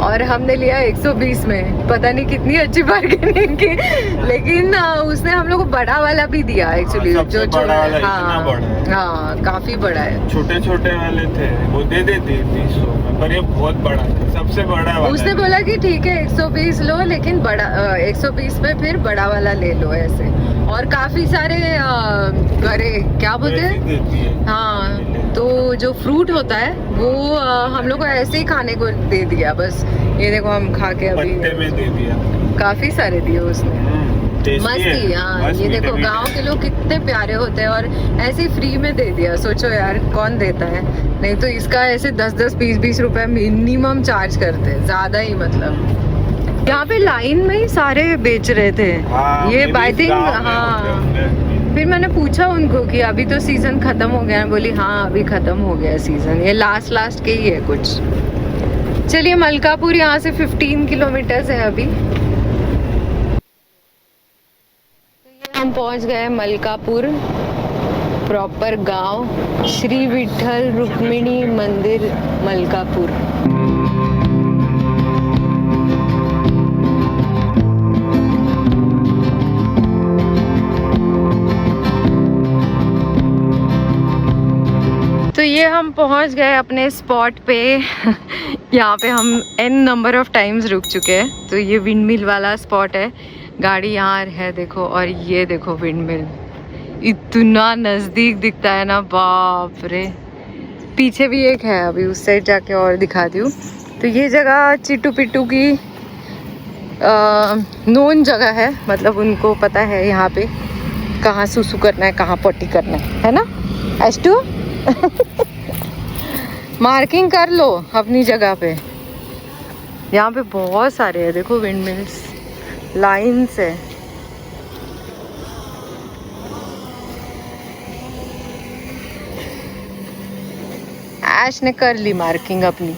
Speaker 1: और हमने लिया 120 में. पता नहीं कितनी अच्छी बार्गेनिंग की, लेकिन उसने हम लोग को बड़ा वाला भी दिया एक्चुअली.
Speaker 2: सबसे बड़ा वाला इतना बड़ा है.
Speaker 1: हाँ काफी बड़ा है.
Speaker 2: छोटे छोटे वाले थे वो दे देती 300 में, पर ये बहुत बड़ा था, सबसे बड़ा वाला.
Speaker 1: उसने बोला कि ठीक है 120 लो, लेकिन बड़ा 120 में फिर बड़ा वाला ले लो ऐसे. और काफी सारे गरे क्या बोलते हैं,
Speaker 2: देती है.
Speaker 1: हाँ. तो जो फ्रूट होता है वो हम लोग को ऐसे ही खाने को दे दिया बस. ये देखो हम खा के अभी
Speaker 2: पत्ते में दे दिया.
Speaker 1: काफी सारे दिए उसने.
Speaker 2: टेस्टी
Speaker 1: मस्ती.
Speaker 2: है.
Speaker 1: हाँ
Speaker 2: मस्त
Speaker 1: ये
Speaker 2: मीठे
Speaker 1: देखो
Speaker 2: मीठे.
Speaker 1: गांव के लोग कितने प्यारे होते हैं और ऐसे ही फ्री में दे दिया. सोचो यार कौन देता है, नहीं तो इसका ऐसे 10-10 20-20 रुपए मिनिमम चार्ज करते हैं, ज्यादा ही. मतलब यहाँ पे लाइन में ही सारे बेच रहे थे.
Speaker 2: हाँ,
Speaker 1: ये
Speaker 2: भी
Speaker 1: बाई थिंक
Speaker 2: गाँव में
Speaker 1: हाँ.
Speaker 2: होते.
Speaker 1: फिर मैंने पूछा उनको कि अभी तो सीजन खत्म हो गया, बोली हाँ अभी खत्म हो गया सीजन, ये लास्ट के ही है कुछ. चलिए मलकापुर यहाँ से 15 किलोमीटर है अभी. तो ये हम पहुँच गए मलकापुर प्रॉपर गांव, श्री विठल रुक्मिणी मंदिर मलकापुर. तो ये हम पहुंच गए अपने स्पॉट पे. यहाँ पे हम n नंबर ऑफ टाइम्स रुक चुके हैं. तो ये विंड मिल वाला स्पॉट है, गाड़ी यहाँ है देखो, और ये देखो विंड मिल इतना नज़दीक दिखता है ना, बाप रे. पीछे भी एक है, अभी उस साइड जाके और दिखाती हूँ. तो ये जगह चिट्टू पिट्टू की नोन जगह है, मतलब उनको पता है यहाँ पे कहाँ सुसु करना है, कहाँ पोटी करना है ना एस्टू. मार्किंग कर लो अपनी जगह पे. यहाँ पे बहुत सारे हैं देखो विंड मिल्स, लाइन से. ऐश ने कर ली मार्किंग अपनी.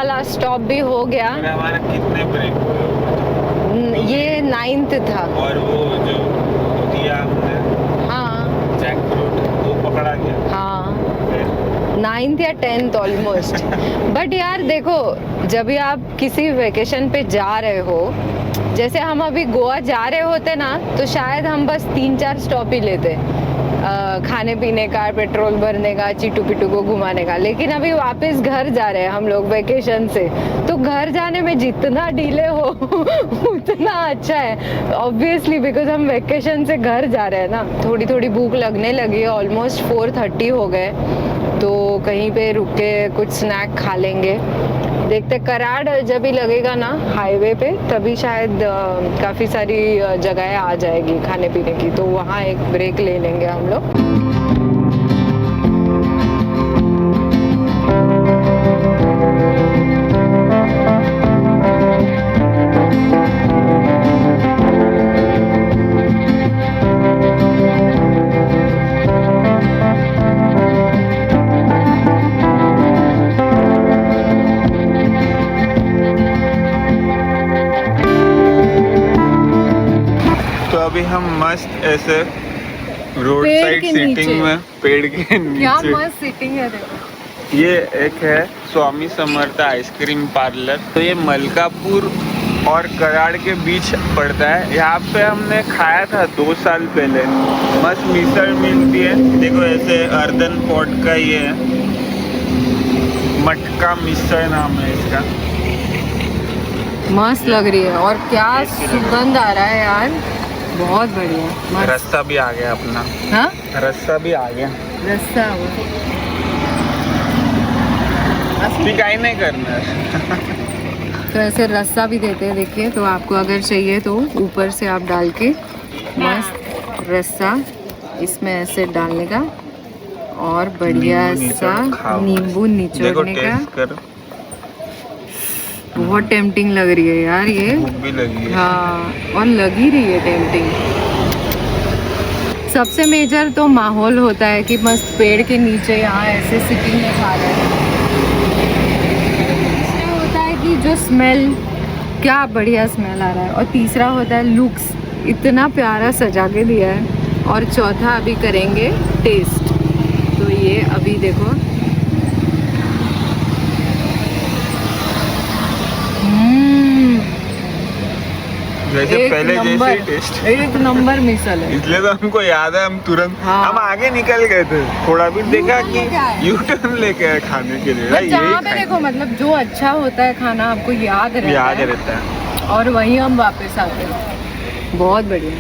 Speaker 1: वाला स्टॉप भी हो गया।
Speaker 2: फिर हमारा कितने ब्रेक हुए?
Speaker 1: ये 9th था।
Speaker 2: और वो जो दिया हमने
Speaker 1: हाँ
Speaker 2: जैक फ्रूट वो पकड़ा गया।
Speaker 1: हाँ,
Speaker 2: फिर
Speaker 1: 9th या 10th ऑलमोस्ट। बट यार देखो, जब भी आप किसी वेकेशन पे जा रहे हो, जैसे हम अभी गोवा जा रहे होते ना, तो शायद हम बस 3-4 स्टॉप ही लेते, खाने पीने का, पेट्रोल भरने का, चिट्टू पिट्टू को घुमाने का। लेकिन अभी वापस घर जा रहे हैं हम लोग वेकेशन से, तो घर जाने में जितना डिले हो उतना अच्छा है, ऑब्वियसली, बिकॉज हम वेकेशन से घर जा रहे हैं ना। थोड़ी थोड़ी भूख लगने लगी है, ऑलमोस्ट 4:30 हो गए, तो कहीं पे रुक के कुछ स्नैक खा लेंगे। देखते कराड़ जब भी लगेगा ना हाईवे पे, तभी शायद काफ़ी सारी जगहें आ जाएगी खाने पीने की, तो वहाँ एक ब्रेक ले लेंगे हम लोग।
Speaker 2: अभी हम मस्त ऐसे रोड
Speaker 1: पेड़
Speaker 2: साइड
Speaker 1: के
Speaker 2: सीटिंग
Speaker 1: नीचे।
Speaker 2: में, पेड़ के
Speaker 1: क्या
Speaker 2: नीचे।
Speaker 1: मस्त सिटिंग है देखो।
Speaker 2: ये एक है स्वामी समर्थ आइसक्रीम पार्लर। तो ये मलकापुर और कराड़ के बीच पड़ता है। यहाँ पे हमने खाया था 2 साल पहले, मस्त मिसल मिलती है। देखो ऐसे अर्दन पॉट का ये है, मटका मिसल नाम है इसका।
Speaker 1: मस्त लग रही है, और क्या सुगंध आ रहा है यार, बहुत बढ़िया। मस्त।
Speaker 2: रास्ता भी आ गया अपना।
Speaker 1: हाँ,
Speaker 2: रास्ता भी आ गया।
Speaker 1: रास्ता
Speaker 2: पिकाई नहीं करना है।
Speaker 1: तो ऐसे रास्ता भी देते हैं, देखिए। तो आपको अगर चाहिए तो ऊपर से आप डाल के मस्त रास्ता इसमें ऐसे डालने का, और बढ़िया सा नींबू निचोड़ने का। बहुत टेम्पटिंग लग रही है यार ये।
Speaker 2: भूख भी लगी है।
Speaker 1: हाँ, और लग ही रही है टेम्पटिंग। सबसे मेजर तो माहौल होता है कि मस्त पेड़ के नीचे यहाँ ऐसे सिटिंग में खा रहे हैं। दूसरा होता है कि जो स्मेल, क्या बढ़िया स्मेल आ रहा है। और तीसरा होता है लुक्स, इतना प्यारा सजा के दिया है। और चौथा अभी करेंगे टेस्ट। तो ये अभी देखो,
Speaker 2: जैसे
Speaker 1: एक
Speaker 2: पहले
Speaker 1: नंबर,
Speaker 2: जैसे टेस्ट।
Speaker 1: एक नंबर मिसल है।
Speaker 2: इसलिए तो हमको याद है, हम तुरंत
Speaker 1: हाँ।
Speaker 2: हम आगे निकल गए थे, थोड़ा भी देखा
Speaker 3: U-turn लेके आए।
Speaker 2: कि यू-टर्न लेके आए खाने के लिए।
Speaker 1: बट जहाँ पे
Speaker 2: यही
Speaker 1: देखो, मतलब जो अच्छा होता है खाना आपको याद रहता
Speaker 2: याद
Speaker 1: है,
Speaker 2: रहता है।
Speaker 1: और वहीं हम वापस आते हैं। बहुत बढ़िया।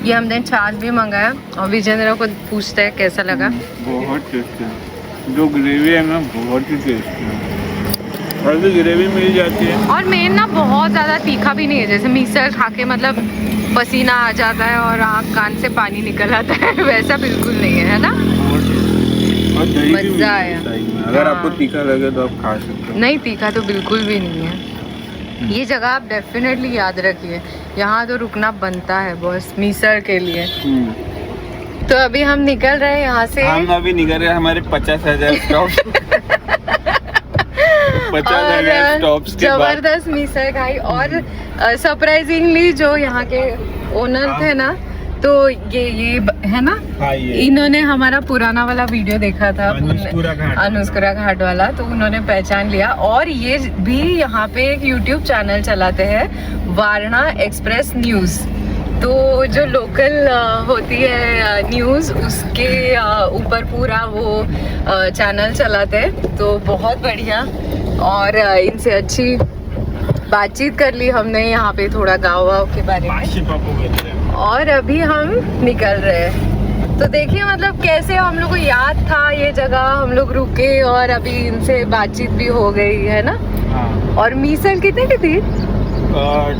Speaker 1: ये हमने छाछ भी मंगाया, और विजेंद्र को पूछते हैं कैसा लगा।
Speaker 2: बहुत टेस्टी है, जो ग्रेवी है ना बहुत ही टेस्टी है, और भी ग्रेवी मिल जाती है।
Speaker 1: और मेन ना बहुत ज़्यादा तीखा भी नहीं है, जैसे मिक्सर खा के मतलब पसीना आ जाता है और आँख कान से पानी निकल आता है, वैसा बिल्कुल नहीं है, है ना।
Speaker 2: और दही भी
Speaker 1: मज़ा
Speaker 2: मिलता
Speaker 1: आया।
Speaker 2: है दही में। अगर
Speaker 1: हाँ।
Speaker 2: आपको तीखा लगे तो आप खा सकते हो।
Speaker 1: नहीं, तीखा तो बिल्कुल भी नहीं है। ये जगह आप डेफिनेटली याद रखिए, यहाँ तो रुकना बनता है बस मिसर के लिए। तो अभी हम निकल रहे हैं यहाँ से।
Speaker 2: हम अभी निकल रहे हैं हमारे 50,000 स्टॉप 50,000 स्टॉप्स के बाद।
Speaker 1: जबरदस्त मिसर खाई, और सरप्राइजिंगली जो यहाँ के ओनर थे ना, तो ये है ना,
Speaker 2: हाँ, ये
Speaker 1: इन्होंने हमारा पुराना वाला वीडियो देखा था, अनुस्कुरा घाट वाला, तो उन्होंने पहचान लिया। और ये भी यहाँ पे एक YouTube चैनल चलाते हैं, वारणा एक्सप्रेस न्यूज़। तो जो लोकल होती है न्यूज़, उसके ऊपर पूरा वो चैनल चलाते हैं, तो बहुत बढ़िया। और इनसे अच्छी बातचीत कर ली हमने यहाँ पे, थोड़ा गाँव वाव के बारे में। और अभी हम निकल रहे हैं। तो देखिए मतलब कैसे हम लोग को याद था ये जगह, हम लोग रुके और अभी इनसे बातचीत भी हो गई है ना।
Speaker 2: हाँ।
Speaker 1: और मीसल कितने की थी?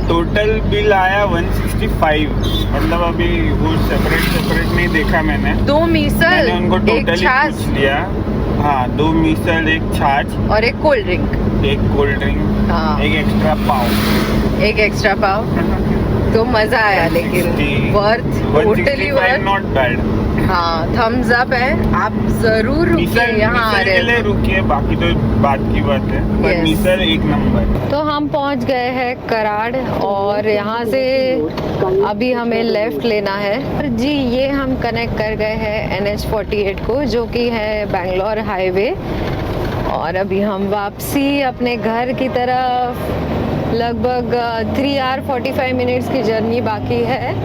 Speaker 2: टोटल बिल आया 165, मतलब अभी वो सेपरेट नहीं देखा मैंने।
Speaker 1: 2 मीसल,
Speaker 2: उनको
Speaker 1: एक
Speaker 2: टोटली
Speaker 1: छाछ
Speaker 2: पूछ लिया। हाँ, 2 मीसल, एक छाछ
Speaker 1: और एक कोल्ड ड्रिंक।
Speaker 2: एक कोल्ड ड्रिंक,
Speaker 1: हाँ।
Speaker 2: एक एक्स्ट्रा पाव।
Speaker 1: एक एक्स्ट्रा पाव। तो मजा आया, लेकिन worth, totally worth.
Speaker 2: Not bad.
Speaker 1: हाँ थम्स अप है, आप जरूर रुकिए यहाँ आ
Speaker 2: मिसल
Speaker 1: रहे
Speaker 2: के लिए
Speaker 1: हैं।
Speaker 2: रुकिए, बाकी तो बात की बात है, पर
Speaker 1: Yes.
Speaker 2: मिसल एक नंबर।
Speaker 1: तो हम पहुंच गए हैं कराड़ और यहाँ से अभी हमें लेफ्ट लेना है जी। ये हम कनेक्ट कर गए हैं NH48 को, जो कि है बेंगलोर हाईवे। और अभी हम वापसी अपने घर की तरफ, लगभग 3 आवर 45 मिनट्स की जर्नी बाकी है,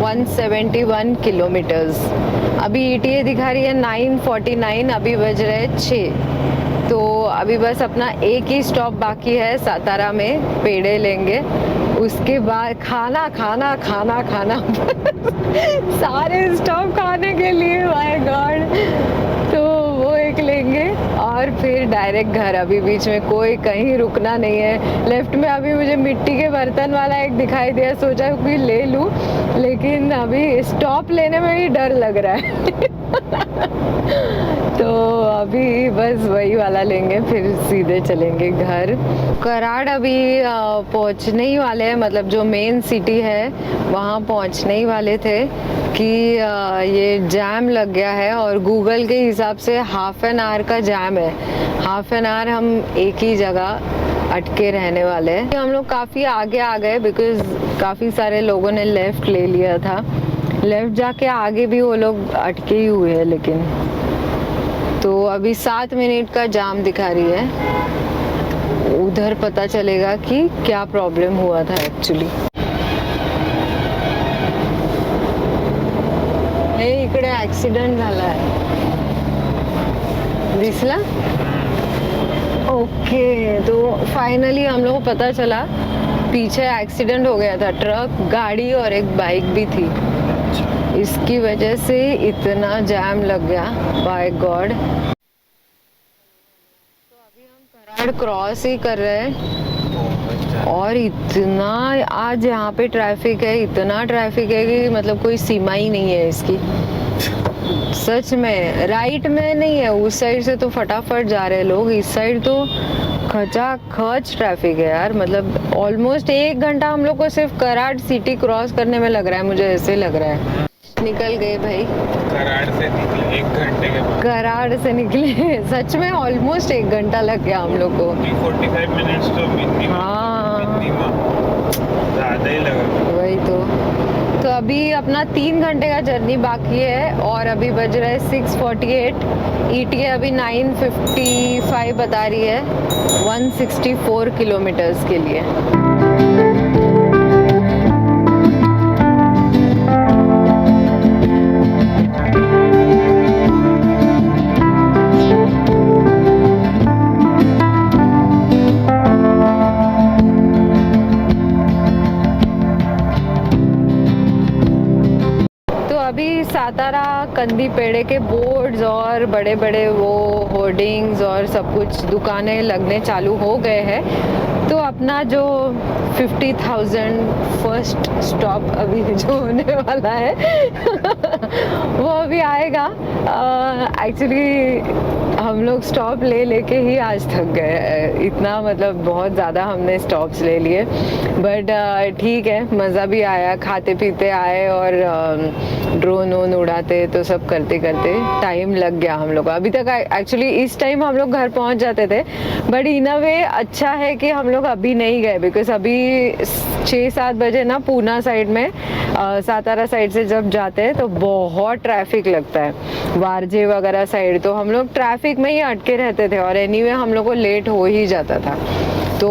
Speaker 1: 171 किलोमीटर्स। अभी ETA दिखा रही है 9:49, अभी बज रहे 6। तो अभी बस अपना एक ही स्टॉप बाकी है सातारा में, पेड़े लेंगे, उसके बाद खाना खाना खाना खाना सारे स्टॉप खाने के लिए, माय गॉड। तो वो एक लेंगे और फिर डायरेक्ट घर। अभी बीच में कोई कहीं रुकना नहीं है। लेफ्ट में अभी मुझे मिट्टी के बर्तन वाला एक दिखाई दिया, सोचा कि ले लूं, लेकिन अभी स्टॉप लेने में ही डर लग रहा है तो अभी बस वही वाला लेंगे, फिर सीधे चलेंगे घर। कराड़ अभी पहुंचने ही वाले हैं, मतलब जो मेन सिटी है वहाँ पहुंचने ही वाले थे कि ये जैम लग गया है। और गूगल के हिसाब से हाफ एन आवर का जैम है। हाफ एन आवर हम एक ही जगह अटके रहने वाले हैं। हम लोग काफ़ी आगे आ गए, बिकॉज काफ़ी सारे लोगों ने लेफ़्ट ले लिया था। लेफ़्ट जाके आगे भी वो लोग अटके ही हुए हैं, लेकिन तो अभी 7 मिनट का जाम दिखा रही है। उधर पता चलेगा कि क्या प्रॉब्लम हुआ था एक्चुअली। हे इकडे ऍक्सिडेंट झाला आहे, दिसला? ओके, तो फाइनली हम लोग को पता चला पीछे एक्सीडेंट हो गया था, ट्रक, गाड़ी और एक बाइक भी थी। इसकी वजह से इतना जाम लग गया, बाय गॉड। तो अभी हम कराड़ क्रॉस ही कर रहे हैं और इतना आज यहाँ पे ट्रैफिक है, इतना ट्रैफिक है कि मतलब कोई सीमा ही नहीं है इसकी। सच में राइट में नहीं है, उस साइड से तो फटाफट जा रहे हैं लोग, इस साइड तो खचाखच ट्रैफिक है यार। मतलब ऑलमोस्ट 1 घंटा हम लोग को सिर्फ कराड़ सिटी क्रॉस करने में लग रहा है, मुझे ऐसे लग रहा है। निकल गए भाई,
Speaker 2: कराड़ से निकले 1 घंटे के बाद।
Speaker 1: कराड़ से निकले सच में ऑलमोस्ट 1 घंटा लग गया हम लोग को।
Speaker 2: 45 मिनट्स तो मिनिमम,
Speaker 1: हाँ
Speaker 2: ज़्यादा ही लगा।
Speaker 1: वही तो अभी अपना 3 घंटे का जर्नी बाकी है और अभी बज रहा है 6:48। ETA अभी 9:55 बता रही है 164 किलोमीटर्स के लिए। अभी सातारा कंदी पेड़े के बोर्ड्स और बड़े बड़े वो होर्डिंग्स और सब कुछ दुकानें लगने चालू हो गए हैं। तो अपना जो 50,000 फर्स्ट स्टॉप अभी जो होने वाला है वो अभी आएगा। एक्चुअली हम लोग स्टॉप ले लेके ही आज थक गए, इतना मतलब बहुत ज़्यादा हमने स्टॉप्स ले लिए, बट ठीक है, मज़ा भी आया, खाते पीते आए और ड्रोन वोन उड़ाते, तो सब करते करते टाइम लग गया हम लोग। अभी तक एक्चुअली इस टाइम हम लोग घर पहुंच जाते थे, बट इन अ वे अच्छा है कि हम लोग अभी नहीं गए, बिकॉज अभी 6-7 बजे ना पूना साइड में सातारा साइड से जब जाते हैं तो बहुत ट्रैफिक लगता है, वारजे वगैरह साइड, तो हम लोग ट्रैफिक में ही अटके रहते थे और एनीवे हम लोग को लेट हो ही जाता था। तो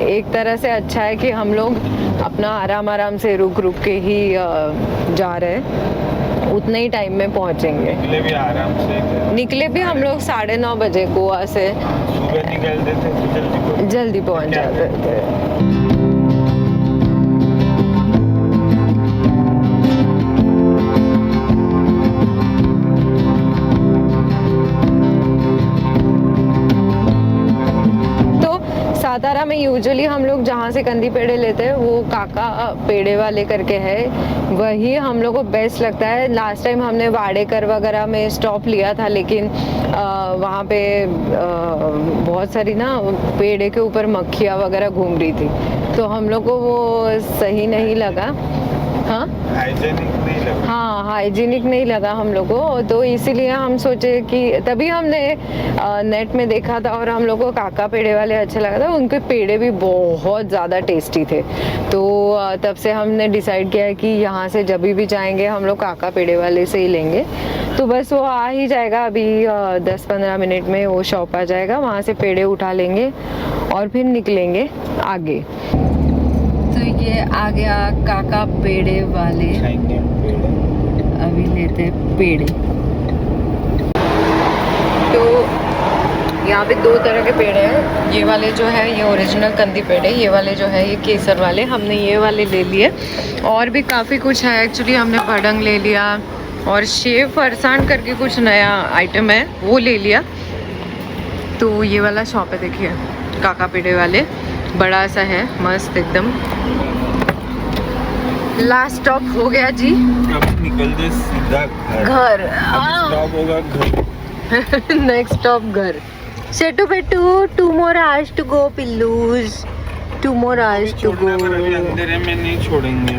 Speaker 1: एक तरह से अच्छा है कि हम लोग अपना आराम आराम से रुक रुक के ही जा रहे हैं, उतने ही टाइम में पहुंचेंगे।
Speaker 2: निकले भी आराम से,
Speaker 1: निकले भी हम लोग 9:30 बजे गोवा से,
Speaker 2: सुबह निकलते थे तो
Speaker 1: जल्दी पहुंच जाते थे। सातारा में यूजुअली हम लोग जहाँ से कंदी पेड़े लेते हैं वो काका पेड़े वाले करके है, वही हम लोग को बेस्ट लगता है। लास्ट टाइम हमने वाडेकर वगैरह में स्टॉप लिया था, लेकिन वहाँ पे बहुत सारी ना पेड़े के ऊपर मक्खियाँ वगैरह घूम रही थी, तो हम लोग को वो सही नहीं लगा। हाँ
Speaker 2: हाइजेनिक नहीं लगा।
Speaker 1: हाँ, हाइजीनिक नहीं लगा हम लोग को, तो इसीलिए हम सोचे कि तभी हमने नेट में देखा था और हम लोग को काका पेड़े वाले अच्छे लगा था। उनके पेड़े भी बहुत ज़्यादा टेस्टी थे, तो तब से हमने डिसाइड किया है कि यहाँ से जब भी जाएंगे हम लोग काका पेड़े वाले से ही लेंगे। तो बस वो आ ही जाएगा अभी 10-15 मिनट में, वो शॉप आ जाएगा, वहाँ से पेड़े उठा लेंगे और फिर निकलेंगे आगे। तो ये आ गया काका पेड़े वाले,
Speaker 2: खाएंगे पेड़े।
Speaker 1: अभी लेते हैं पेड़े। तो यहाँ पे 2 तरह के पेड़े हैं, ये वाले जो है ये ओरिजिनल कंदी पेड़े, ये वाले जो है ये केसर वाले। हमने ये वाले ले लिए, और भी काफ़ी कुछ है एक्चुअली। हमने भड़ंग ले लिया और शेव फरसान करके कुछ नया आइटम है वो ले लिया। तो ये वाला शॉप है, देखिए काका पेड़े वाले, बड़ा सा है, मस्त एकदम। लास्ट स्टॉप हो गया जी,
Speaker 2: अब निकल दे सीधा घर। स्टॉप होगा घर।
Speaker 1: नेक्स्ट स्टॉप घर। सेटू पेटू, 2 more hours to go पिल्लूज, 2 more hours to go।
Speaker 2: अंधेरे में नहीं छोड़ेंगे,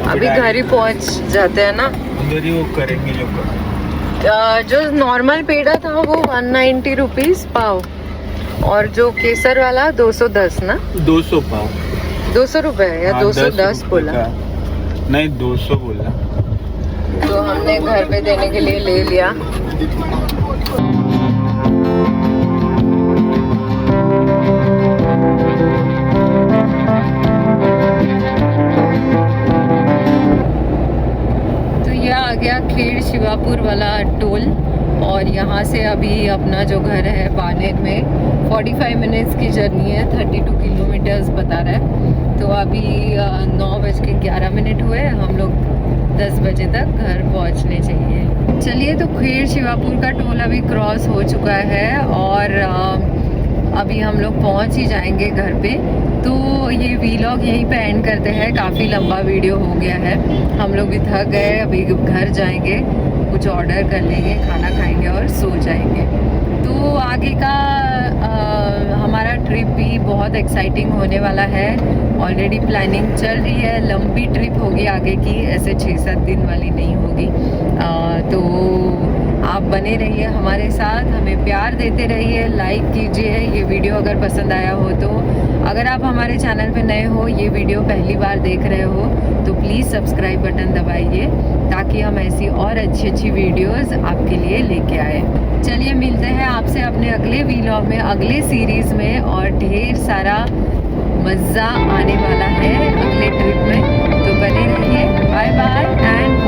Speaker 1: अभी घर ही पहुंच जाते हैं ना।
Speaker 2: अंदर ही वो करेंगे लोग।
Speaker 1: जो नॉर्मल पेड़ा था वो 190 रुपीज पाव, और जो केसर वाला 210 ना,
Speaker 2: 200 पाव,
Speaker 1: 200 रुपए या 210 बोला,
Speaker 2: नहीं 200 बोला।
Speaker 1: तो हमने घर पे देने के लिए ले लिया। तो यह आ गया खेड़ शिवापुर वाला टोल, और यहाँ से अभी अपना जो घर है बानेर में 45 मिनट्स की जर्नी है, 32 किलोमीटर्स बता रहा है। तो अभी 9:11 हुए, हम लोग 10 बजे तक घर पहुँचने चाहिए। चलिए, तो खेड़ शिवापुर का टोल अभी क्रॉस हो चुका है, और अभी हम लोग पहुँच ही जाएंगे घर पे। तो ये वीलॉग यहीं पे एंड करते हैं, काफ़ी लंबा वीडियो हो गया है, हम लोग भी थक गए। अभी घर जाएंगे, कुछ ऑर्डर कर लेंगे, खाना खाएंगे और सो जाएंगे। तो आगे का हमारा ट्रिप भी बहुत एक्साइटिंग होने वाला है, ऑलरेडी प्लानिंग चल रही है। लंबी ट्रिप होगी आगे की, ऐसे 6-7 दिन वाली नहीं होगी। तो आप बने रहिए हमारे साथ, हमें प्यार देते रहिए, लाइक कीजिए ये वीडियो अगर पसंद आया हो तो। अगर आप हमारे चैनल पे नए हो, ये वीडियो पहली बार देख रहे हो, तो प्लीज़ सब्सक्राइब बटन दबाइए, ताकि हम ऐसी और अच्छी वीडियोस आपके लिए लेके आए। चलिए, मिलते हैं आपसे अपने अगले वीलॉग में, अगले सीरीज़ में, और ढेर सारा मज़ा आने वाला है अगले ट्रिप में। तो बने रहिए, बाय बाय एंड